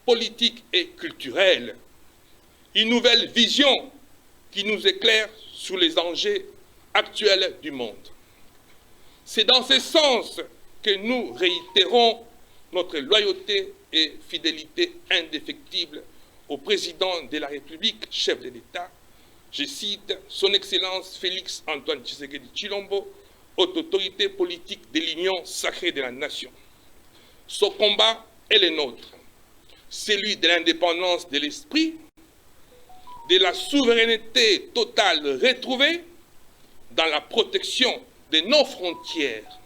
K: politique et culturel, une nouvelle vision qui nous éclaire sur les enjeux actuels du monde. C'est dans ce sens que nous réitérons notre loyauté et fidélité indéfectible au président de la République, chef de l'État, je cite son Excellence Félix Antoine Tshisekedi Tshilombo, haute autorité politique de l'Union sacrée de la nation. Son combat est le nôtre, celui de l'indépendance de l'esprit, de la souveraineté totale retrouvée dans la protection de nos frontières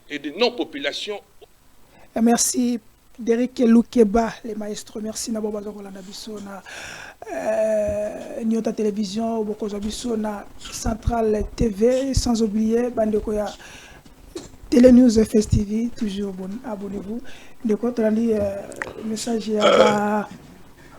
K: et de nos populations.
C: Merci Derek Loukeba, les maestros, merci na Boba Rolanda Bisso na Nyota Télévision, Bokozo Bisso na Centrale TV, sans oublier Bandeko ya Télé News FS TV, toujours abonnez-vous. De quoi tu as dit message à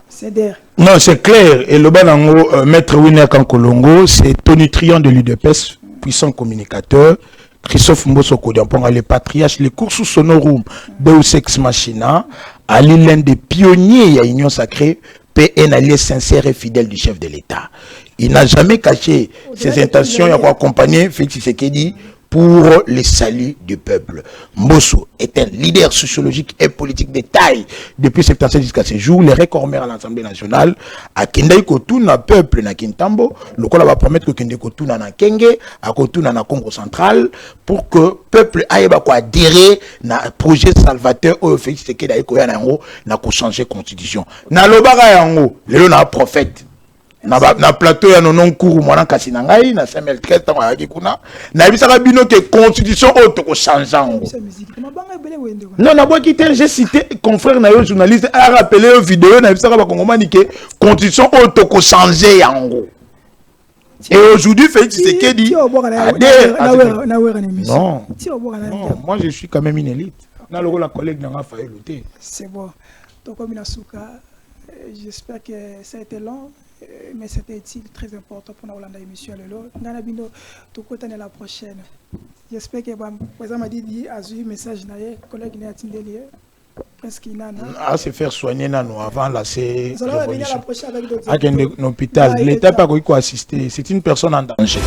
C: CDR?
D: Non, c'est clair. Et le banango, Maître Winner Kankolongo, c'est Tony Trian de l'UDPS, puissant communicateur. Christophe Mbosso Kodiampong, les patriarches, les cours sous sonorum, Deus Ex Machina, Ali, l'un des pionniers à l'Union Sacrée, PN allié sincère et fidèle du chef de l'État. Il n'a jamais caché ses intentions à accompagner Félix Tshisekedi pour le salut du peuple. Mbosso est un leader sociologique et politique de taille depuis 77 jusqu'à ce jour. Les records maires à l'Assemblée nationale, à Kendai Kotuna, peuple na Kintambo, le col va permettre que Kendai Kotuna na Kenge, à Kotuna na Congo central, pour que peuple aille adhérer na projet salvateur au Félix Tshisekedi aille koya na yango na ko changer constitution. Na lobaka yango, lelo na prophète. Na plateau ya non cours mwana kasi na ngai na 2013 tango ya kikuna na bisaka bino que constitution auto ko changer. Non na boki te j'ai cité confrère na yo journaliste a rappelé une vidéo na bisaka ba kongomani que constitution auto ko changer yango. Et aujourd'hui Félix Tshisekedi non, moi je suis quand même une élite. Na logo la collègue na Raphaël Louté.
C: C'est bon. Donc comme Inasuka, j'espère que ça a été long. Mais c'était très important pour nous dans l'émission. Nous allons la prochaine. J'espère que vous avez dit un message à collègue presque
D: à se faire soigner avant la
C: c'est
D: à l'hôpital. L'État n'a pas quoi assister. C'est une personne en danger.